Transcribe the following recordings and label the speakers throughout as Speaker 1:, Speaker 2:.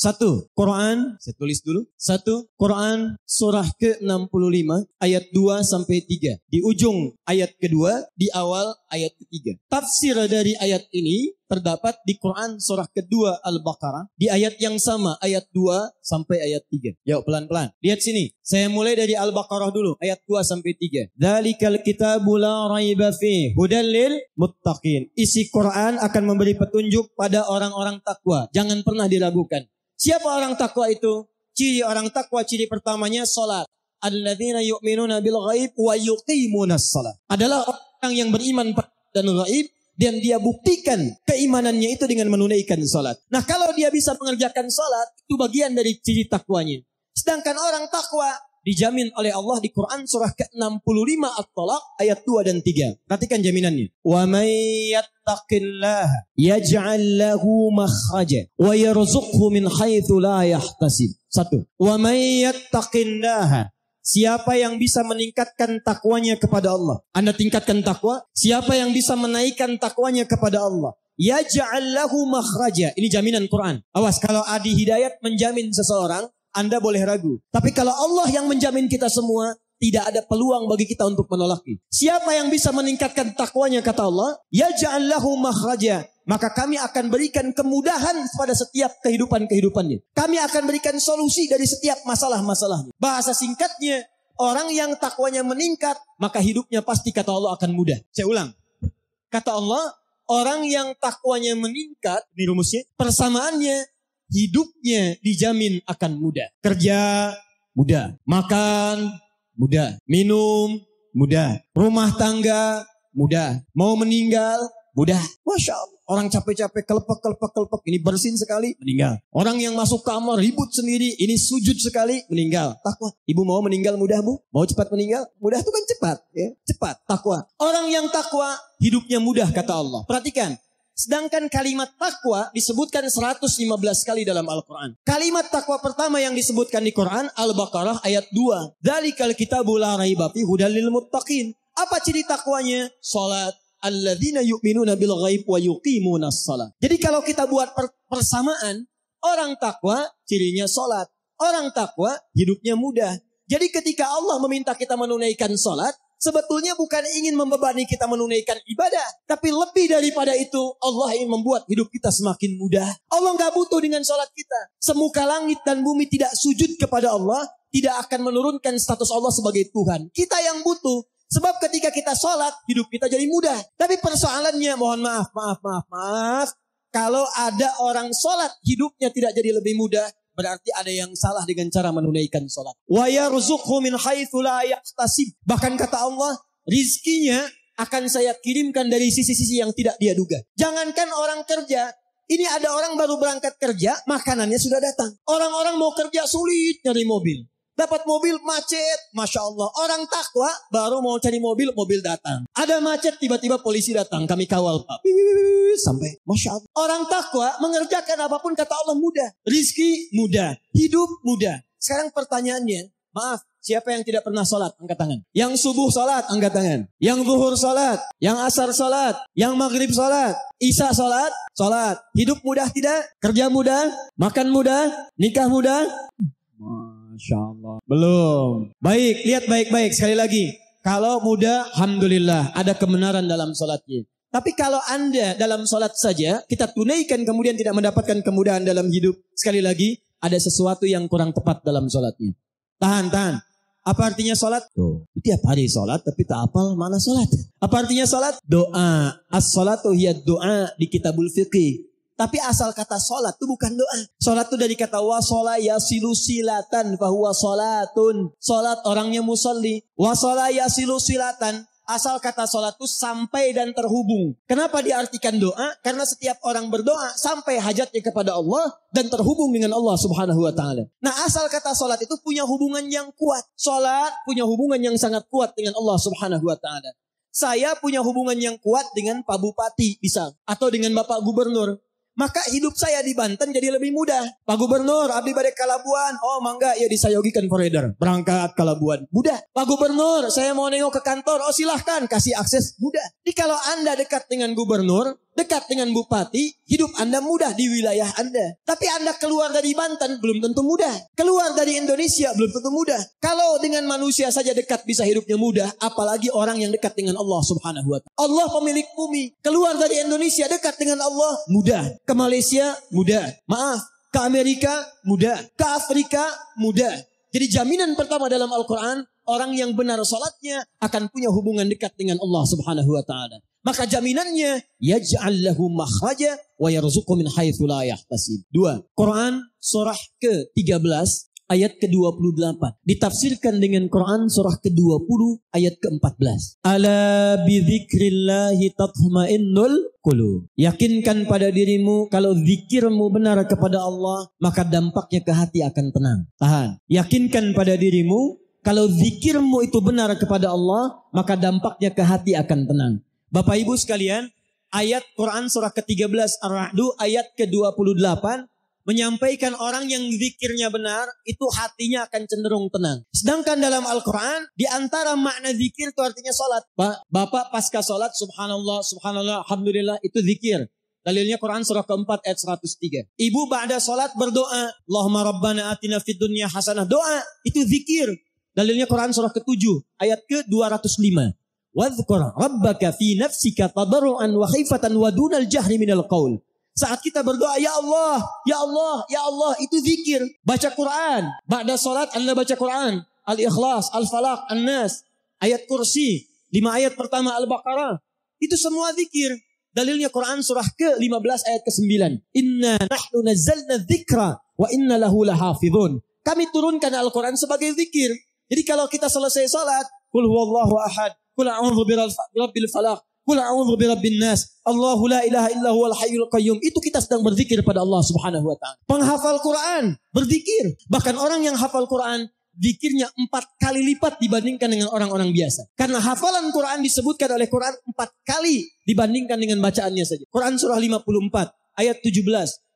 Speaker 1: Satu, Quran, saya tulis dulu. Satu, Quran surah ke-65 ayat 2 sampai 3. Di ujung ayat kedua, di awal ayat ketiga. Tafsir dari ayat ini terdapat di Quran surah kedua Al-Baqarah. Di ayat yang sama, ayat 2 sampai ayat 3. Yuk pelan-pelan. Lihat sini. Saya mulai dari Al-Baqarah dulu. Ayat 2 sampai 3. Dzalikal kitabu la raiba fihi hudal lil muttaqin. Isi Quran akan memberi petunjuk pada orang-orang takwa. Jangan pernah diragukan. Siapa orang takwa itu? Ciri orang takwa, ciri pertamanya salat. Alladzina yu'minuna bil ghaib wa yuqimunas salat. Adalah orang yang beriman dan ghaib. Dan dia buktikan keimanannya itu dengan menunaikan salat. Nah kalau dia bisa mengerjakan salat, itu bagian dari ciri takwanya. Sedangkan orang takwa dijamin oleh Allah di Quran surah ke-65 At-Talaq ayat 2 dan 3. Perhatikan jaminannya. Wa may yattaqillaha yaj'al lahu makhraja wa yarzuqhu min haitsu la yahtasib. Satu. Wa may yattaqillaha. Siapa yang bisa meningkatkan takwanya kepada Allah? Anda tingkatkan takwa. Siapa yang bisa menaikkan takwanya kepada Allah? Yaj'al lahu makhraja. Ini jaminan Quran. Awas, kalau Adi Hidayat menjamin seseorang, Anda boleh ragu. Tapi kalau Allah yang menjamin kita semua, tidak ada peluang bagi kita untuk menolaknya. Siapa yang bisa meningkatkan takwanya kata Allah? Yaj'al lahu makhraja. Maka kami akan berikan kemudahan pada setiap kehidupan-kehidupannya. Kami akan berikan solusi dari setiap masalah-masalahnya. Bahasa singkatnya, orang yang takwanya meningkat, maka hidupnya pasti kata Allah akan mudah. Saya ulang. Kata Allah, orang yang takwanya meningkat, ini rumusnya, persamaannya, hidupnya dijamin akan mudah. Kerja, mudah. Makan, mudah. Minum, mudah. Rumah tangga, mudah. Mau meninggal, mudah. Masya Allah. Orang capek-capek, kelepek. Ini bersin sekali, meninggal. Orang yang masuk kamar, ribut sendiri. Ini sujud sekali, meninggal. Takwa. Ibu mau meninggal mudah, Bu? Mau cepat meninggal? Mudah itu kan cepat. Ya? Cepat, takwa. Orang yang takwa, hidupnya mudah, kata Allah. Perhatikan. Sedangkan kalimat takwa disebutkan 115 kali dalam Al-Quran. Kalimat takwa pertama yang disebutkan di Quran, Al-Baqarah ayat 2. Dzalikal kitabu la raiba fihi hudal lil muttaqin. Apa ciri takwanya? Salat. Alladzina yu'minuna bil ghaib wa yuqimunas salat. Jadi kalau kita buat persamaan, orang takwa cirinya salat. Orang takwa hidupnya mudah. Jadi ketika Allah meminta kita menunaikan salat, sebetulnya bukan ingin membebani kita menunaikan ibadah. Tapi lebih daripada itu, Allah ingin membuat hidup kita semakin mudah. Allah gak butuh dengan salat kita. Semuka langit dan bumi tidak sujud kepada Allah, tidak akan menurunkan status Allah sebagai Tuhan. Kita yang butuh. Sebab ketika kita sholat, hidup kita jadi mudah. Tapi persoalannya, mohon maaf. Kalau ada orang sholat, hidupnya tidak jadi lebih mudah. Berarti ada yang salah dengan cara menunaikan sholat. Wa yarzuqhu min haitsu la yahtasib. Bahkan kata Allah, rizkinya akan saya kirimkan dari sisi-sisi yang tidak dia duga. Jangankan orang kerja, ini ada orang baru berangkat kerja, makanannya sudah datang. Orang-orang mau kerja sulit nyari mobil. Dapat mobil macet, Masya Allah. Orang takwa baru mau cari mobil, mobil datang. Ada macet, tiba-tiba polisi datang. Kami kawal, Pak. Sampai, Masya Allah. Orang takwa mengerjakan apapun kata Allah mudah. Rizki mudah. Hidup mudah. Sekarang pertanyaannya, maaf, siapa yang tidak pernah sholat? Angkat tangan. Yang subuh sholat, angkat tangan. Yang zuhur sholat. Yang asar sholat. Yang maghrib sholat. Isya sholat. Sholat. Hidup mudah tidak? Kerja mudah? Makan mudah? Nikah mudah? Masya Allah. Belum. Baik, lihat baik-baik sekali lagi. Kalau mudah, alhamdulillah ada kebenaran dalam sholatnya. Tapi kalau Anda dalam sholat saja, kita tunaikan kemudian tidak mendapatkan kemudahan dalam hidup. Sekali lagi, ada sesuatu yang kurang tepat dalam sholatnya. Tahan. Apa artinya sholat? Tuh, tiap hari sholat tapi tak hafal mana sholat. Apa artinya sholat? Doa. As-sholatu hiya doa di kitabul fiqih. Tapi asal kata sholat itu bukan doa. Sholat itu dari kata wasola yasilu silatan fahuwa sholatun. Sholat orangnya musalli. Wasola yasilu silatan. Asal kata sholat itu sampai dan terhubung. Kenapa diartikan doa? Karena setiap orang berdoa sampai hajatnya kepada Allah dan terhubung dengan Allah subhanahu wa ta'ala. Nah asal kata sholat itu punya hubungan yang kuat. Sholat punya hubungan yang sangat kuat dengan Allah subhanahu wa ta'ala. Saya punya hubungan yang kuat dengan Pak Bupati bisa. Atau dengan Bapak Gubernur. Maka hidup saya di Banten jadi lebih mudah. Pak Gubernur, abdi bade ka Labuan. Oh mangga, ya disayogikan foreigner. Berangkat ke Labuan. Mudah. Pak Gubernur, saya mau nengok ke kantor. Oh silahkan, kasih akses. Mudah. Jadi kalau Anda dekat dengan Gubernur, dekat dengan bupati, hidup Anda mudah di wilayah Anda. Tapi Anda keluar dari Banten, belum tentu mudah. Keluar dari Indonesia, belum tentu mudah. Kalau dengan manusia saja dekat bisa hidupnya mudah, apalagi orang yang dekat dengan Allah subhanahu wa ta'ala. Allah pemilik bumi. Keluar dari Indonesia dekat dengan Allah, mudah. Ke Malaysia, mudah. Maaf, ke Amerika, mudah. Ke Afrika, mudah. Jadi jaminan pertama dalam Al-Quran, orang yang benar salatnya akan punya hubungan dekat dengan Allah subhanahu wa ta'ala. Maka jaminannya, yaj'al lahu makhraja wa yarzuqhu min haitsu la yahtasib. 2. Quran surah ke-13 ayat ke-28. Ditafsirkan dengan Quran surah ke-20 ayat ke-14. Ala bidzikrillahi tatma'innul qulub. Yakinkan pada dirimu kalau zikirmu benar kepada Allah, maka dampaknya ke hati akan tenang. Tahan. Yakinkan pada dirimu kalau zikirmu itu benar kepada Allah, maka dampaknya ke hati akan tenang. Bapak Ibu sekalian, ayat Quran surah ke-13 Ar-Ra'd ayat ke-28 menyampaikan orang yang zikirnya benar itu hatinya akan cenderung tenang. Sedangkan dalam Al-Quran di antara makna zikir itu artinya salat. Bapak pasca salat subhanallah, subhanallah, alhamdulillah itu zikir. Dalilnya Quran surah ke-4 ayat 103. Ibu ba'da salat berdoa, Allahumma rabbana atina fid dunya hasanah. Doa itu zikir. Dalilnya Quran surah ke-7 ayat ke-205. Wadhkur rabbaka fi nafsika tadarruan wa khifatan wa dunal jahri minal qaul. Saat kita berdoa, ya Allah, ya Allah, ya Allah, itu zikir. Baca Quran. Ba'da salat Anda baca Quran. Al-Ikhlas, Al-Falaq, An-Nas, ayat kursi, 5 ayat pertama Al-Baqarah. Itu semua zikir. Dalilnya Quran surah ke-15 ayat ke-9. Inna nahnu nazzalna dzikra wa inna lahu lahafizun. Kami turunkan Al-Quran sebagai zikir. Jadi kalau kita selesai salat, qul huwallahu ahad, qul a'udzu birabbil falaq, qul a'udzu birabbin nas, Allahu la ilaha illa huwal hayyul qayyum. Itu kita sedang berzikir pada Allah Subhanahu wa taala. Penghafal Quran berzikir. Bahkan orang yang hafal Quran zikirnya 4 kali lipat dibandingkan dengan orang-orang biasa. Karena hafalan Quran disebutkan oleh Quran 4 kali dibandingkan dengan bacaannya saja. Quran surah 54 ayat 17,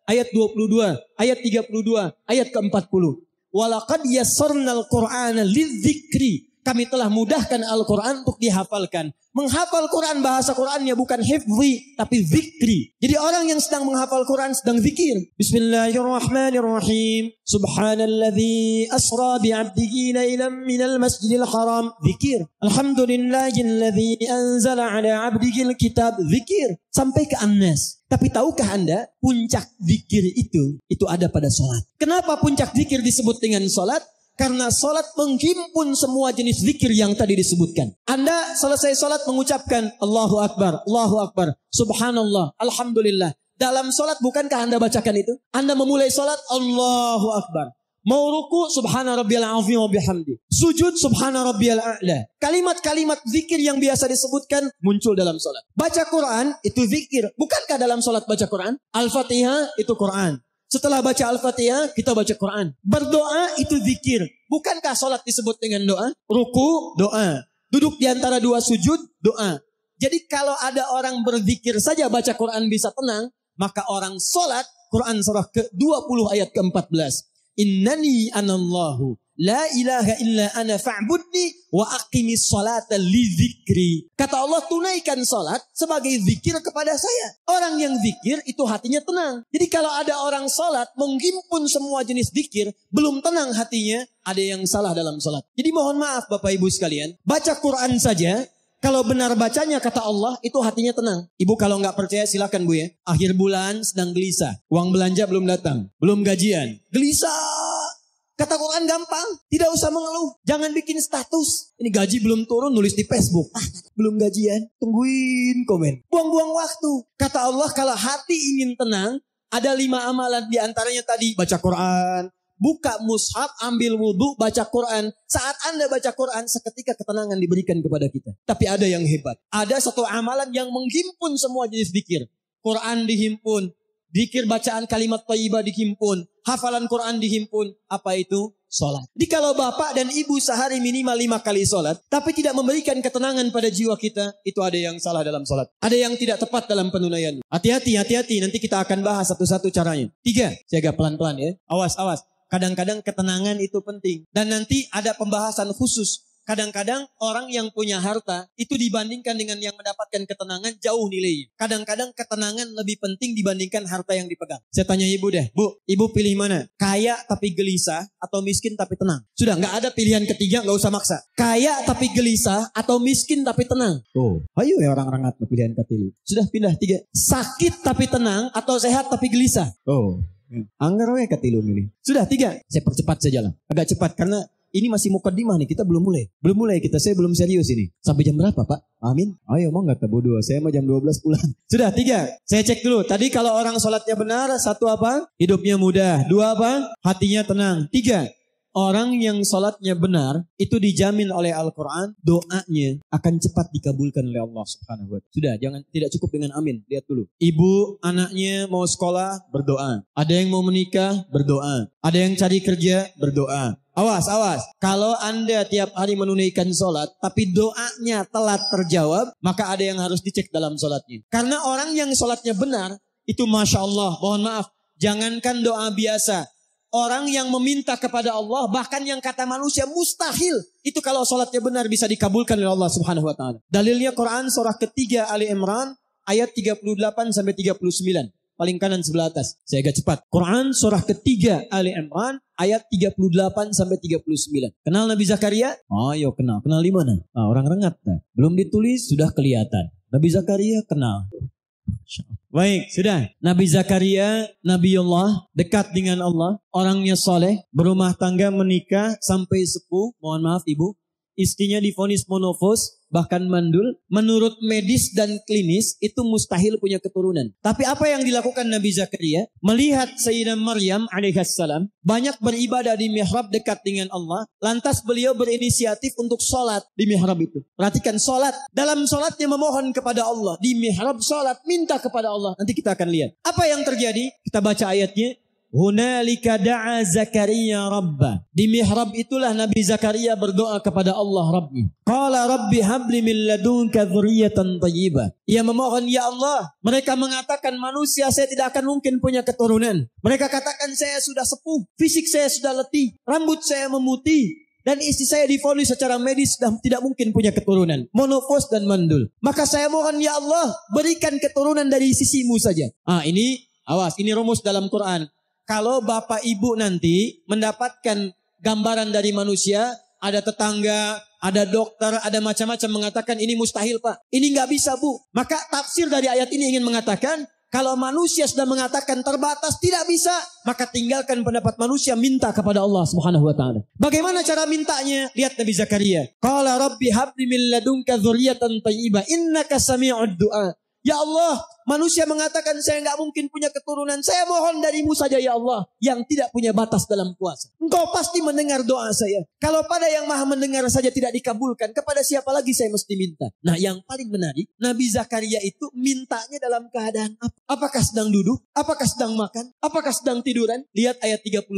Speaker 1: ayat 22, ayat 32, ayat ke-40. Walaqad yassarnal Qur'ana lidzikri. Kami telah mudahkan Al-Quran untuk dihafalkan. Menghafal Quran, bahasa Qurannya bukan hifzi, tapi zikri. Jadi orang yang sedang menghafal Quran sedang zikir. Bismillahirrahmanirrahim. Subhanalladzi asra bi'abdihi laylan minal masjidil haram. Zikir. Alhamdulillahilladzi anzala ala abdihil kitab. Zikir. Sampai ke An-Nas. Tapi tahukah Anda, puncak zikir itu ada pada salat. Kenapa puncak zikir disebut dengan salat? Karena salat menghimpun semua jenis zikir yang tadi disebutkan. Anda selesai salat mengucapkan Allahu Akbar, Allahu Akbar, Subhanallah, Alhamdulillah. Dalam salat bukankah Anda bacakan itu? Anda memulai salat Allahu Akbar. Mau ruku subhana rabbiyal azim wa bihamdi. Sujud subhana rabbiyal a'la. Kalimat-kalimat zikir yang biasa disebutkan muncul dalam salat. Baca Quran itu zikir. Bukankah dalam salat baca Quran? Al-Fatihah itu Quran. Setelah baca Al-Fatihah, kita baca Quran. Berdoa itu zikir. Bukankah salat disebut dengan doa? Ruku, doa. Duduk di antara 2 sujud, doa. Jadi kalau ada orang berzikir saja baca Quran bisa tenang, maka orang salat, Quran surah ke-20 ayat ke-14. Innani anallahu la ilaha illa ana fa'budni wa aqimis salata li zikri. Kata Allah, tunaikan salat sebagai zikir kepada saya. Orang yang zikir itu hatinya tenang. Jadi kalau ada orang salat menghimpun semua jenis zikir, belum tenang hatinya, ada yang salah dalam salat. Jadi mohon maaf Bapak Ibu sekalian, baca Quran saja, kalau benar bacanya kata Allah, itu hatinya tenang. Ibu kalau nggak percaya silakan Bu ya. Akhir bulan sedang gelisah. Uang belanja belum datang. Belum gajian. Gelisah. Kata Quran gampang. Tidak usah mengeluh. Jangan bikin status. Ini gaji belum turun nulis di Facebook. Belum gajian. Tungguin komen. Buang-buang waktu. Kata Allah kalau hati ingin tenang, ada 5 amalan. Di antaranya tadi baca Quran. Buka mushaf, ambil wudhu, baca Quran. Saat Anda baca Quran, seketika ketenangan diberikan kepada kita. Tapi ada yang hebat. Ada satu amalan yang menghimpun semua jenis zikir. Quran dihimpun. Zikir bacaan kalimat thayyibah dihimpun. Hafalan Quran dihimpun. Apa itu? Salat. Jadi kalau bapak dan ibu sehari minimal 5 kali salat, tapi tidak memberikan ketenangan pada jiwa kita, itu ada yang salah dalam salat. Ada yang tidak tepat dalam penunaian. Hati-hati, hati-hati. Nanti kita akan bahas satu-satu caranya. 3. Jaga pelan-pelan ya. Awas, awas. Kadang-kadang ketenangan itu penting. Dan nanti ada pembahasan khusus Kadang-kadang orang yang punya harta itu dibandingkan dengan yang mendapatkan ketenangan jauh nilainya. Kadang-kadang ketenangan lebih penting dibandingkan harta yang dipegang. Saya tanya ibu deh, Bu, ibu pilih mana? Kaya tapi gelisah atau miskin tapi tenang? Sudah, nggak ada pilihan ketiga, nggak usah maksa. Kaya tapi gelisah atau miskin tapi tenang? Oh, ayo ya orang-orang atau pilihan ketiga. Sudah pindah 3. Sakit tapi tenang atau sehat tapi gelisah? Oh, anggar we katilu milih. Sudah 3. Saya percepat saja lah. Agak cepat karena ini masih mukadimah nih, kita belum mulai. Belum mulai kita, saya belum serius ini. Sampai jam berapa Pak? Amin. Ayo mau gak bodoh, saya mah jam 12 pulang. Sudah 3, saya cek dulu. Tadi kalau orang sholatnya benar, 1 apa? Hidupnya mudah. 2 apa? Hatinya tenang. 3, orang yang sholatnya benar, itu dijamin oleh Al-Quran, doanya akan cepat dikabulkan oleh Allah Subhanahu wa Ta'ala. Sudah, tidak cukup dengan amin. Lihat dulu. Ibu, anaknya mau sekolah, berdoa. Ada yang mau menikah, berdoa. Ada yang cari kerja, berdoa. Awas. Kalau Anda tiap hari menunaikan sholat, tapi doanya telat terjawab, maka ada yang harus dicek dalam sholatnya. Karena orang yang sholatnya benar, itu Masya Allah, mohon maaf, jangankan doa biasa. Orang yang meminta kepada Allah, bahkan yang kata manusia mustahil, itu kalau sholatnya benar bisa dikabulkan oleh Allah Subhanahu Wa Taala. Dalilnya Quran surah ketiga Ali Imran, ayat 38-39. Paling kanan sebelah atas. Saya agak cepat. Quran surah ketiga Ali Imran ayat 38-39. Kenal Nabi Zakaria? Oh, yo kenal. Kenal di mana? Nah, orang rengat. Nah. Belum ditulis sudah kelihatan. Nabi Zakaria kenal. Baik, sudah. Nabi Zakaria, Nabiullah, dekat dengan Allah. Orangnya soleh, berumah tangga, menikah, sampai sepuh. Mohon maaf ibu. Istrinya divonis monofos, bahkan mandul. Menurut medis dan klinis, itu mustahil punya keturunan. Tapi apa yang dilakukan Nabi Zakaria? Melihat Sayyidah Maryam alaihissalam banyak beribadah di mihrab dekat dengan Allah. Lantas beliau berinisiatif untuk sholat di mihrab itu. Perhatikan sholat. Dalam sholatnya memohon kepada Allah. Di mihrab sholat, minta kepada Allah. Nanti kita akan lihat. Apa yang terjadi? Kita baca ayatnya. Hunalika da'a Zakaria Rabbah. Di mihrab itulah Nabi Zakaria berdoa kepada Allah Rabbnya. Qala Rabbi habli min ladunka dzurriyyatan thayyibah. Ia memohon, ya Allah, mereka mengatakan manusia saya tidak akan mungkin punya keturunan. Mereka katakan saya sudah sepuh, fisik saya sudah letih, rambut saya memutih, dan istri saya divonis secara medis sudah tidak mungkin punya keturunan. Monofos dan mandul. Maka saya mohon, ya Allah, berikan keturunan dari sisimu saja. Ini, awas, ini rumus dalam Quran. Kalau bapak ibu nanti mendapatkan gambaran dari manusia, ada tetangga, ada dokter, ada macam-macam mengatakan ini mustahil Pak. Ini nggak bisa Bu. Maka tafsir dari ayat ini ingin mengatakan, kalau manusia sudah mengatakan terbatas, tidak bisa, maka tinggalkan pendapat manusia, minta kepada Allah Subhanahu wa Ta'ala. Bagaimana cara mintanya? Lihat Nabi Zakaria. Qala Rabbi habli min ladunka dzurriyyatan thayyibah innaka sami'ud du'a. Ya Allah, manusia mengatakan saya nggak mungkin punya keturunan. Saya mohon darimu saja ya Allah, yang tidak punya batas dalam kuasa. Engkau pasti mendengar doa saya. Kalau pada yang maha mendengar saja tidak dikabulkan, kepada siapa lagi saya mesti minta? Nah, yang paling menarik, Nabi Zakaria itu mintanya dalam keadaan apa? Apakah sedang duduk? Apakah sedang makan? Apakah sedang tiduran? Lihat ayat 39.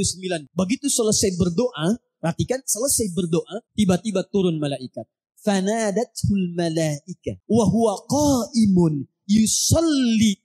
Speaker 1: Begitu selesai berdoa, perhatikan, selesai berdoa, tiba-tiba turun malaikat. Fanadathul malaika wa huwa qa'imun yusalli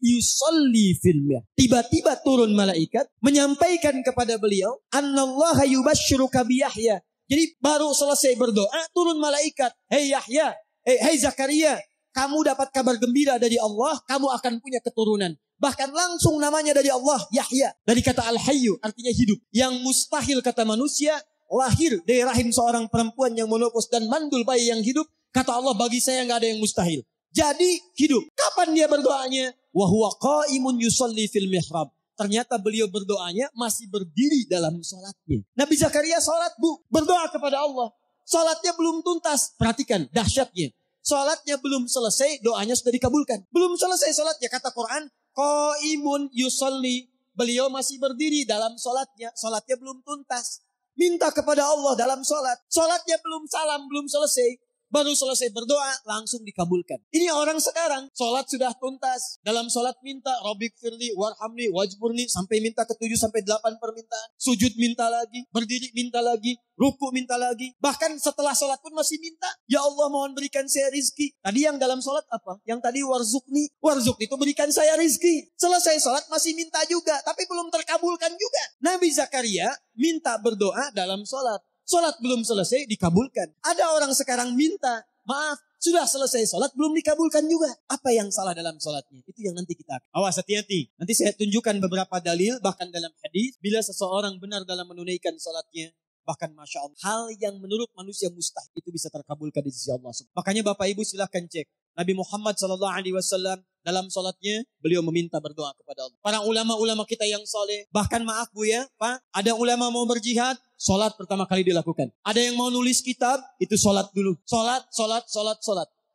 Speaker 1: fil mihrab. Tiba-tiba turun malaikat menyampaikan kepada beliau, annallaha yubashshiruka bi Yahya. Jadi baru selesai berdoa, turun malaikat, hei Yahya, hei Zakaria, kamu dapat kabar gembira dari Allah, kamu akan punya keturunan. Bahkan langsung namanya dari Allah, Yahya. Dari kata al-hayyu, artinya hidup. Yang mustahil kata manusia, lahir dari rahim seorang perempuan yang monopos dan mandul bayi yang hidup. Kata Allah, bagi saya nggak ada yang mustahil. Jadi hidup. Kapan dia berdoanya? Wa huwa qa'imun yusalli fil mihrab. Ternyata beliau berdoanya masih berdiri dalam salatnya. Nabi Zakaria salat Bu, berdoa kepada Allah. Salatnya belum tuntas. Perhatikan dahsyatnya. Salatnya belum selesai, doanya sudah dikabulkan. Belum selesai salatnya, kata Quran, qa'imun yusalli. Beliau masih berdiri dalam salatnya. Salatnya belum tuntas. Minta kepada Allah dalam salat. Salatnya belum salam, belum selesai. Baru selesai berdoa, langsung dikabulkan. Ini orang sekarang, sholat sudah tuntas. Dalam sholat minta, Rabbik firli, warhamni, wajburni, sampai minta ke 7-8 permintaan. Sujud minta lagi, berdiri minta lagi, ruku minta lagi. Bahkan setelah sholat pun masih minta. Ya Allah mohon berikan saya rizki. Tadi yang dalam sholat apa? Yang tadi warzukni. Warzukni itu berikan saya rizki. Selesai sholat masih minta juga, tapi belum terkabulkan juga. Nabi Zakaria minta berdoa dalam sholat. Sholat belum selesai dikabulkan. Ada orang sekarang minta, maaf, sudah selesai sholat belum dikabulkan juga. Apa yang salah dalam sholatnya? Itu yang nanti kita awas, hati-hati. Nanti saya tunjukkan beberapa dalil, bahkan dalam hadis, bila seseorang benar dalam menunaikan sholatnya, bahkan Masya Allah, hal yang menurut manusia mustahil itu bisa terkabulkan di sisi Allah. Makanya Bapak Ibu silahkan cek. Nabi Muhammad SAW dalam sholatnya beliau meminta berdoa kepada Allah. Para ulama-ulama kita yang soleh, bahkan maaf Bu ya, Pak, ada ulama mau berjihad, sholat pertama kali dilakukan. Ada yang mau nulis kitab, itu sholat dulu. Sholat.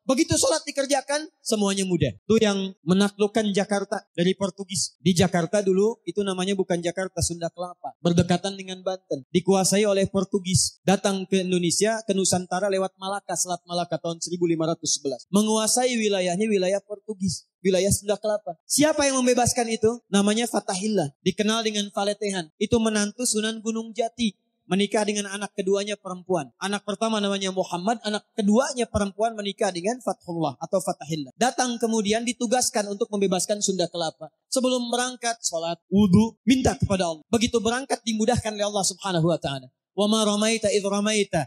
Speaker 1: Begitu sholat dikerjakan, semuanya mudah. Itu yang menaklukkan Jakarta dari Portugis. Di Jakarta dulu, itu namanya bukan Jakarta, Sunda Kelapa. Berdekatan dengan Banten. Dikuasai oleh Portugis. Datang ke Indonesia, ke Nusantara lewat Malaka, Selat Malaka tahun 1511. Menguasai wilayahnya wilayah Portugis. Wilayah Sunda Kelapa. Siapa yang membebaskan itu? Namanya Fatahillah. Dikenal dengan Faletehan. Itu menantu Sunan Gunung Jati. Menikah dengan anak keduanya perempuan. Anak pertama namanya Muhammad, anak keduanya perempuan menikah dengan Fathullah atau Fatahillah. Datang kemudian ditugaskan untuk membebaskan Sunda Kelapa. Sebelum berangkat, sholat, wudu, minta kepada Allah. Begitu berangkat dimudahkan oleh Allah Subhanahu wa ta'ala. Wa ma ramaita idh ramaita.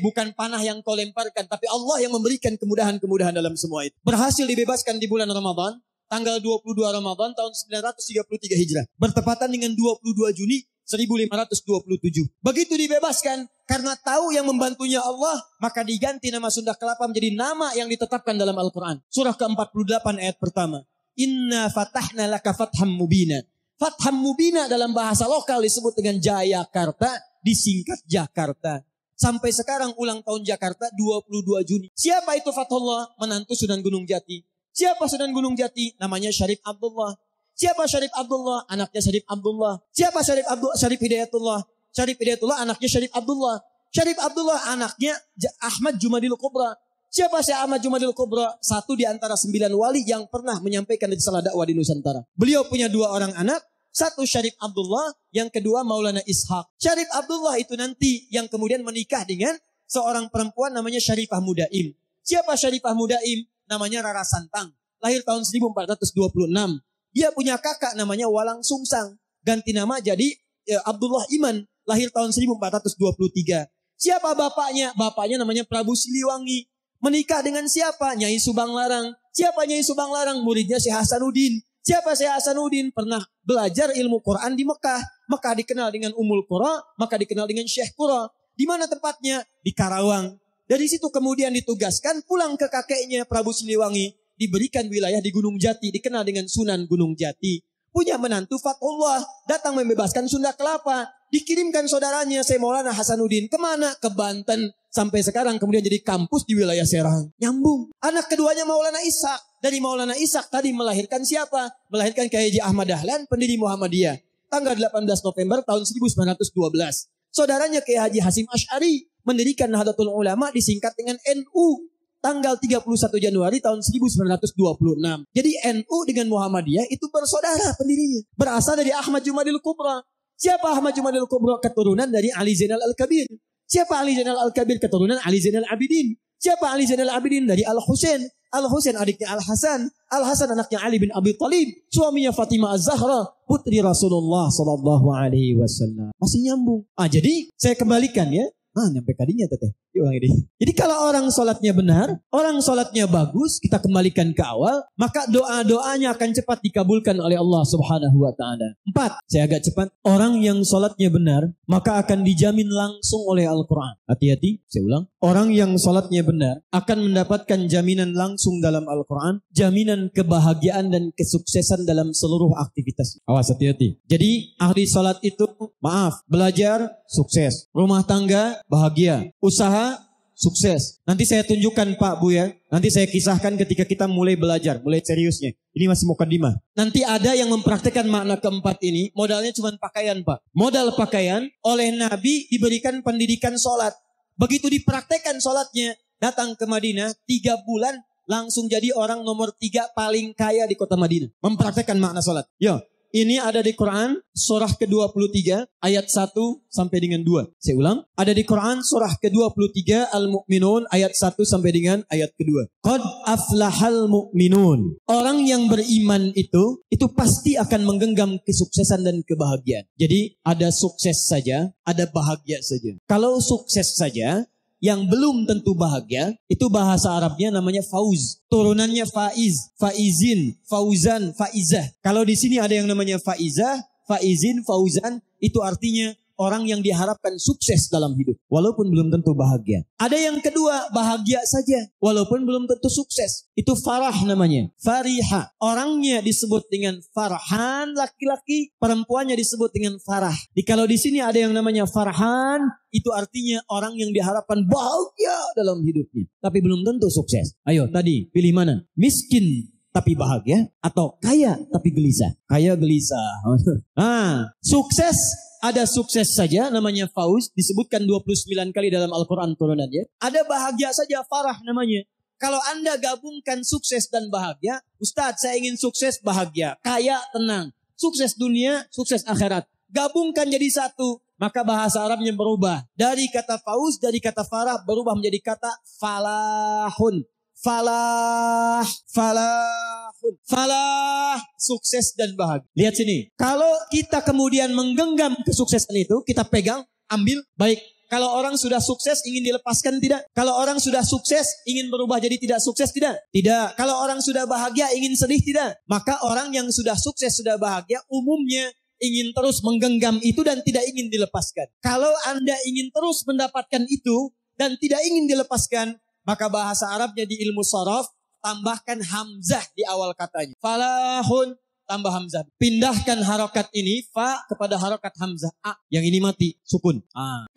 Speaker 1: Bukan panah yang kau lemparkan, tapi Allah yang memberikan kemudahan-kemudahan dalam semua itu. Berhasil dibebaskan di bulan Ramadan, tanggal 22 Ramadan tahun 933 Hijrah. Bertepatan dengan 22 Juni 1527. Begitu dibebaskan, karena tahu yang membantunya Allah, maka diganti nama Sunda Kelapa menjadi nama yang ditetapkan dalam Al-Quran. Surah ke-48 ayat pertama. Inna fatahna laka fatham mubina. Fatham mubina dalam bahasa lokal disebut dengan Jayakarta, disingkat Jakarta. Sampai sekarang ulang tahun Jakarta 22 Juni. Siapa itu Fathullah? Menantu Sunan Gunung Jati. Siapa Sunan Gunung Jati? Namanya Syarif Abdullah. Siapa Syarif Abdullah? Anaknya Syarif Abdullah. Siapa Syarif Hidayatullah? Syarif Hidayatullah anaknya Syarif Abdullah. Syarif Abdullah anaknya Ahmad Jumadil Kubra. Siapa si Ahmad Jumadil Kubra? Satu di antara 9 wali yang pernah menyampaikan risalah dakwah di Nusantara. Beliau punya 2 orang anak. Satu Syarif Abdullah, yang kedua Maulana Ishaq. Syarif Abdullah itu nanti yang kemudian menikah dengan seorang perempuan namanya Syarifah Mudaim. Siapa Syarifah Mudaim? Namanya Rara Santang. Lahir tahun 1426. Dia punya kakak namanya Walang Sungsang. Ganti nama jadi Abdullah Iman. Lahir tahun 1423. Siapa bapaknya? Bapaknya namanya Prabu Siliwangi. Menikah dengan siapa? Nyai Subang Larang. Siapa Nyai Subang Larang? Muridnya Syekh Hasanuddin. Siapa Syekh Hasanuddin? Pernah belajar ilmu Quran di Mekah. Mekah dikenal dengan Ummul Qura. Maka dikenal dengan Syekh Qura. Di mana tempatnya? Di Karawang. Dari situ kemudian ditugaskan pulang ke kakeknya Prabu Siliwangi. Diberikan wilayah di Gunung Jati, dikenal dengan Sunan Gunung Jati. Punya menantu Fathullah, datang membebaskan Sunda Kelapa. Dikirimkan saudaranya Syekh Maulana Hasanuddin. Kemana? Ke Banten. Sampai sekarang kemudian jadi kampus di wilayah Serang. Nyambung. Anak keduanya Maulana Ishaq. Dari Maulana Ishaq tadi melahirkan siapa? Melahirkan Kyai Haji Ahmad Dahlan, pendiri Muhammadiyah. Tanggal 18 November tahun 1912. Saudaranya Kyai Haji Hasim Asy'ari mendirikan Nahdlatul Ulama disingkat dengan NU. Tanggal 31 Januari tahun 1926. Jadi NU dengan Muhammadiyah itu bersaudara pendirinya. Berasal dari Ahmad Jumadil Kubra. Siapa Ahmad Jumadil Kubra? Keturunan dari Ali Zainal Al-Kabir. Siapa Ali Zainal Al-Kabir? Keturunan Ali Zainal Abidin. Siapa Ali Zainal Abidin? Dari Al-Husain. Al-Husain adiknya Al-Hasan. Al-Hasan anaknya Ali bin Abi Thalib. Suaminya Fatimah Az-Zahra. Putri Rasulullah Sallallahu Alaihi Wasallam. Masih nyambung. Jadi saya kembalikan ya. Nyampe kadinya teteh. Jadi kalau orang sholatnya benar, orang sholatnya bagus, kita kembalikan ke awal, maka doa-doanya akan cepat dikabulkan oleh Allah Subhanahu wa ta'ala. 4, saya agak cepat. Orang yang sholatnya benar, maka akan dijamin langsung oleh Al-Quran. Hati-hati, saya ulang. Orang yang sholatnya benar akan mendapatkan jaminan langsung dalam Al-Quran, jaminan kebahagiaan dan kesuksesan dalam seluruh aktivitas. Awas, hati-hati. Jadi ahli sholat itu, maaf, belajar, sukses. Rumah tangga, bahagia. Usaha, sukses. Nanti saya tunjukkan Pak Bu ya. Nanti saya kisahkan ketika kita mulai belajar, mulai seriusnya. Ini masih mukadimah. Nanti ada yang mempraktikkan makna keempat ini. Modalnya cuma pakaian Pak. Modal pakaian oleh Nabi diberikan pendidikan sholat. Begitu dipraktekkan sholatnya, datang ke Madinah 3 bulan langsung jadi orang nomor 3 paling kaya di kota Madinah. Mempraktekkan makna sholat. Yo. Ini ada di Quran surah ke-23 ayat 1 sampai dengan 2. Saya ulang. Ada di Quran surah ke-23 Al-Mu'minun ayat 1 sampai dengan ayat kedua. Qad aflahal mu'minun. Orang yang beriman itu pasti akan menggenggam kesuksesan dan kebahagiaan. Jadi ada sukses saja, ada bahagia saja. Kalau sukses saja, yang belum tentu bahagia, itu bahasa Arabnya namanya fauz. Turunannya faiz, faizin, fauzan, faizah. Kalau di sini ada yang namanya faizah, faizin, fauzan, itu artinya orang yang diharapkan sukses dalam hidup. Walaupun belum tentu bahagia. Ada yang kedua, bahagia saja. Walaupun belum tentu sukses. Itu farah namanya. Fariha. Orangnya disebut dengan farhan, laki-laki. Perempuannya disebut dengan farah. Kalau di sini ada yang namanya farhan, itu artinya orang yang diharapkan bahagia dalam hidupnya. Tapi belum tentu sukses. Ayo tadi, pilih mana? Miskin tapi bahagia atau kaya tapi gelisah? Kaya gelisah. Sukses. Ada sukses saja namanya fauz, disebutkan 29 kali dalam Al-Quran turunannya. Ada bahagia saja, farah namanya. Kalau Anda gabungkan sukses dan bahagia, Ustadz saya ingin sukses bahagia, kaya tenang, sukses dunia, sukses akhirat. Gabungkan jadi satu, maka bahasa Arabnya berubah. Dari kata fauz, dari kata farah berubah menjadi kata falahun. Falah, sukses dan bahagia. Lihat sini. Kalau kita kemudian menggenggam kesuksesan itu, kita pegang, ambil, baik. Kalau orang sudah sukses ingin dilepaskan, tidak. Kalau orang sudah sukses ingin berubah jadi tidak sukses, tidak. Tidak. Kalau orang sudah bahagia ingin sedih, tidak. Maka orang yang sudah sukses, sudah bahagia, umumnya ingin terus menggenggam itu dan tidak ingin dilepaskan. Kalau Anda ingin terus mendapatkan itu dan tidak ingin dilepaskan, maka bahasa Arabnya di ilmu sharaf tambahkan hamzah di awal katanya. Falahun tambah hamzah. Pindahkan harokat ini fa kepada harokat hamzah a. Yang ini mati sukun.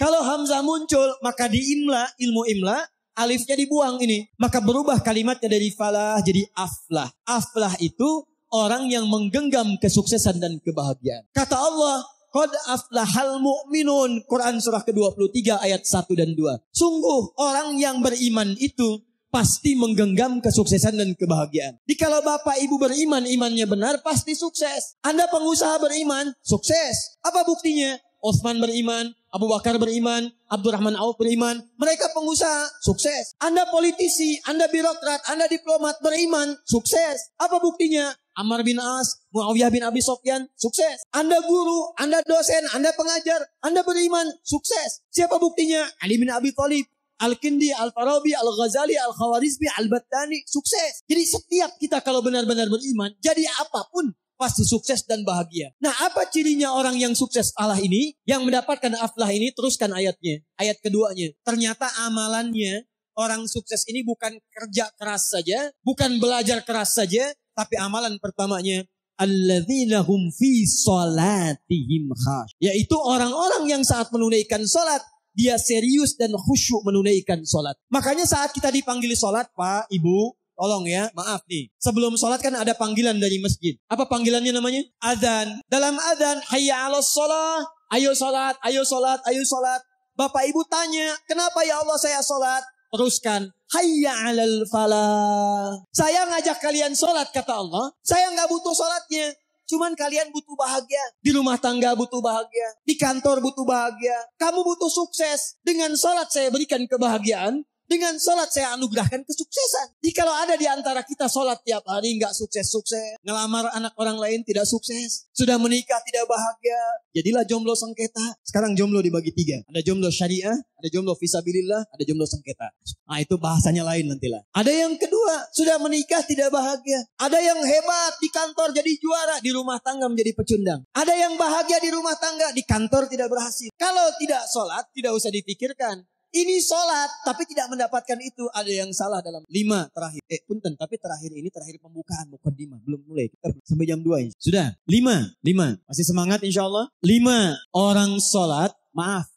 Speaker 1: Kalau hamzah muncul maka di imla, ilmu imla, alifnya dibuang ini. Maka berubah kalimatnya dari falah jadi aflah. Aflah itu orang yang menggenggam kesuksesan dan kebahagiaan. Kata Allah, qad aflahal mu'minun. Quran surah ke-23 ayat 1 dan 2. Sungguh orang yang beriman itu pasti menggenggam kesuksesan dan kebahagiaan. Kalau bapak ibu beriman, imannya benar, pasti sukses. Anda pengusaha beriman, sukses. Apa buktinya? Utsman beriman, Abu Bakar beriman, Abdurrahman Auf beriman. Mereka pengusaha, sukses. Anda politisi, Anda birokrat, Anda diplomat beriman, sukses. Apa buktinya? Ammar bin As, Muawiyah bin Abi Sufyan, sukses. Anda guru, Anda dosen, Anda pengajar, Anda beriman, sukses. Siapa buktinya? Ali bin Abi Thalib, Al-Kindi, Al-Farabi, Al-Ghazali, Al-Khawarizmi, Al-Battani, sukses. Jadi setiap kita kalau benar-benar beriman, jadi apapun pasti sukses dan bahagia. Nah, apa cirinya orang yang sukses Allah ini, yang mendapatkan aflah ini? Teruskan ayatnya, ayat keduanya. Ternyata amalannya orang sukses ini bukan kerja keras saja, bukan belajar keras saja, tapi amalan pertamanya alladzina hum fi salatihim khash, yaitu orang-orang yang saat menunaikan salat dia serius dan khusyuk menunaikan salat. Makanya saat kita dipanggil salat, Pak, Ibu, tolong ya, maaf nih. Sebelum salat kan ada panggilan dari masjid. Apa panggilannya namanya? Adzan. Dalam adzan, hayya 'alas shalah, ayo salat, ayo salat, ayo salat. Bapak Ibu tanya, "Kenapa ya Allah saya salat?" Teruskan, hayya 'alal falah. Saya ngajak kalian sholat, kata Allah. Saya nggak butuh sholatnya. Cuman kalian butuh bahagia. Di rumah tangga butuh bahagia. Di kantor butuh bahagia. Kamu butuh sukses. Dengan sholat saya berikan kebahagiaan. Dengan sholat saya anugerahkan kesuksesan. Jadi kalau ada di antara kita sholat tiap hari nggak sukses-sukses. Ngelamar anak orang lain tidak sukses. Sudah menikah tidak bahagia. Jadilah jomblo sengketa. Sekarang jomblo dibagi 3. Ada jomblo syariah, ada jomblo fisabilillah, ada jomblo sengketa. Nah itu bahasanya lain nantilah. Ada yang kedua, sudah menikah tidak bahagia. Ada yang hebat di kantor jadi juara, di rumah tangga menjadi pecundang. Ada yang bahagia di rumah tangga, di kantor tidak berhasil. Kalau tidak sholat, tidak usah dipikirkan. Ini sholat, tapi tidak mendapatkan itu. Ada yang salah dalam 5 terakhir. Punten, tapi terakhir ini terakhir pembukaan. Mukaddimah, belum mulai. Kita sampai jam 2 ini. Sudah, 5. Masih semangat insya Allah. 5 orang sholat, maaf,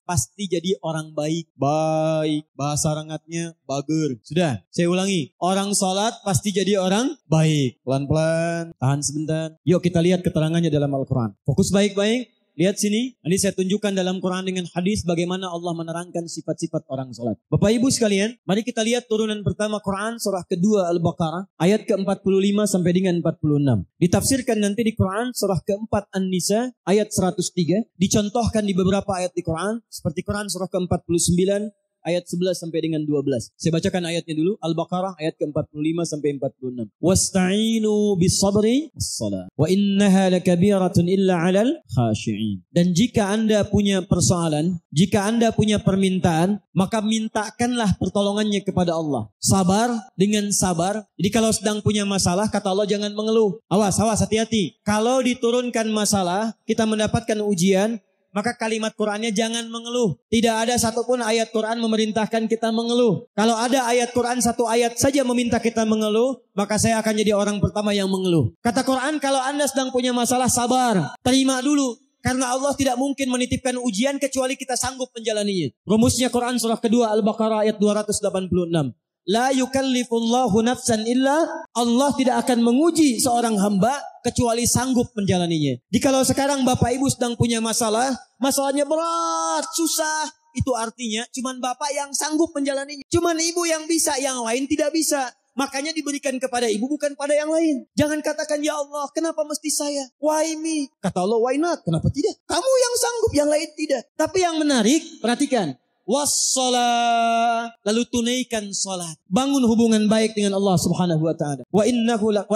Speaker 1: pasti jadi orang baik. Baik, bahasa rangatnya bager. Sudah, saya ulangi. Orang sholat pasti jadi orang baik. Pelan-pelan, tahan sebentar. Yuk kita lihat keterangannya dalam Al-Quran. Fokus baik-baik. lihat sini. Ini saya tunjukkan dalam Quran dengan hadis bagaimana Allah menerangkan sifat-sifat orang sholat. Bapak Ibu sekalian, mari kita lihat turunan pertama Quran surah kedua Al-Baqarah ayat ke-45 sampai dengan 46. Ditafsirkan nanti di Quran surah keempat An-Nisa ayat 103. Dicontohkan di beberapa ayat di Quran seperti Quran surah ke-49 ayat 11 sampai dengan 12. Saya bacakan ayatnya dulu. Al-Baqarah ayat ke-45 sampai 46. Wasta'inu bis-sabri was-salat. Wa innaha lakabiratun illa 'alal khashi'in. Dan jika Anda punya persoalan, jika Anda punya permintaan, maka mintakanlah pertolongannya kepada Allah. Sabar dengan sabar. Jadi kalau sedang punya masalah, kata Allah jangan mengeluh. Awas, hati-hati. Kalau diturunkan masalah, kita mendapatkan ujian, maka kalimat Qur'annya jangan mengeluh. Tidak ada satupun ayat Qur'an memerintahkan kita mengeluh. Kalau ada ayat Qur'an satu ayat saja meminta kita mengeluh, maka saya akan jadi orang pertama yang mengeluh. Kata Qur'an, kalau Anda sedang punya masalah, sabar. Terima dulu. Karena Allah tidak mungkin menitipkan ujian kecuali kita sanggup menjalaninya. Rumusnya Quran surah kedua Al-Baqarah ayat 286. La yukallifullahu nafsan illa, Allah tidak akan menguji seorang hamba kecuali sanggup menjalaninya. Jikalau sekarang Bapak Ibu sedang punya masalah, masalahnya berat, susah, itu artinya cuman Bapak yang sanggup menjalaninya. Cuman Ibu yang bisa, yang lain tidak bisa. Makanya diberikan kepada Ibu bukan pada yang lain. Jangan katakan, ya Allah, kenapa mesti saya? Why me? Kata Allah, why not? Kenapa tidak? Kamu yang sanggup, yang lain tidak. Tapi yang menarik, perhatikan. Wassalah, lalu tunaikan salat. Bangun hubungan baik dengan Allah Subhanahu wa taala. Wa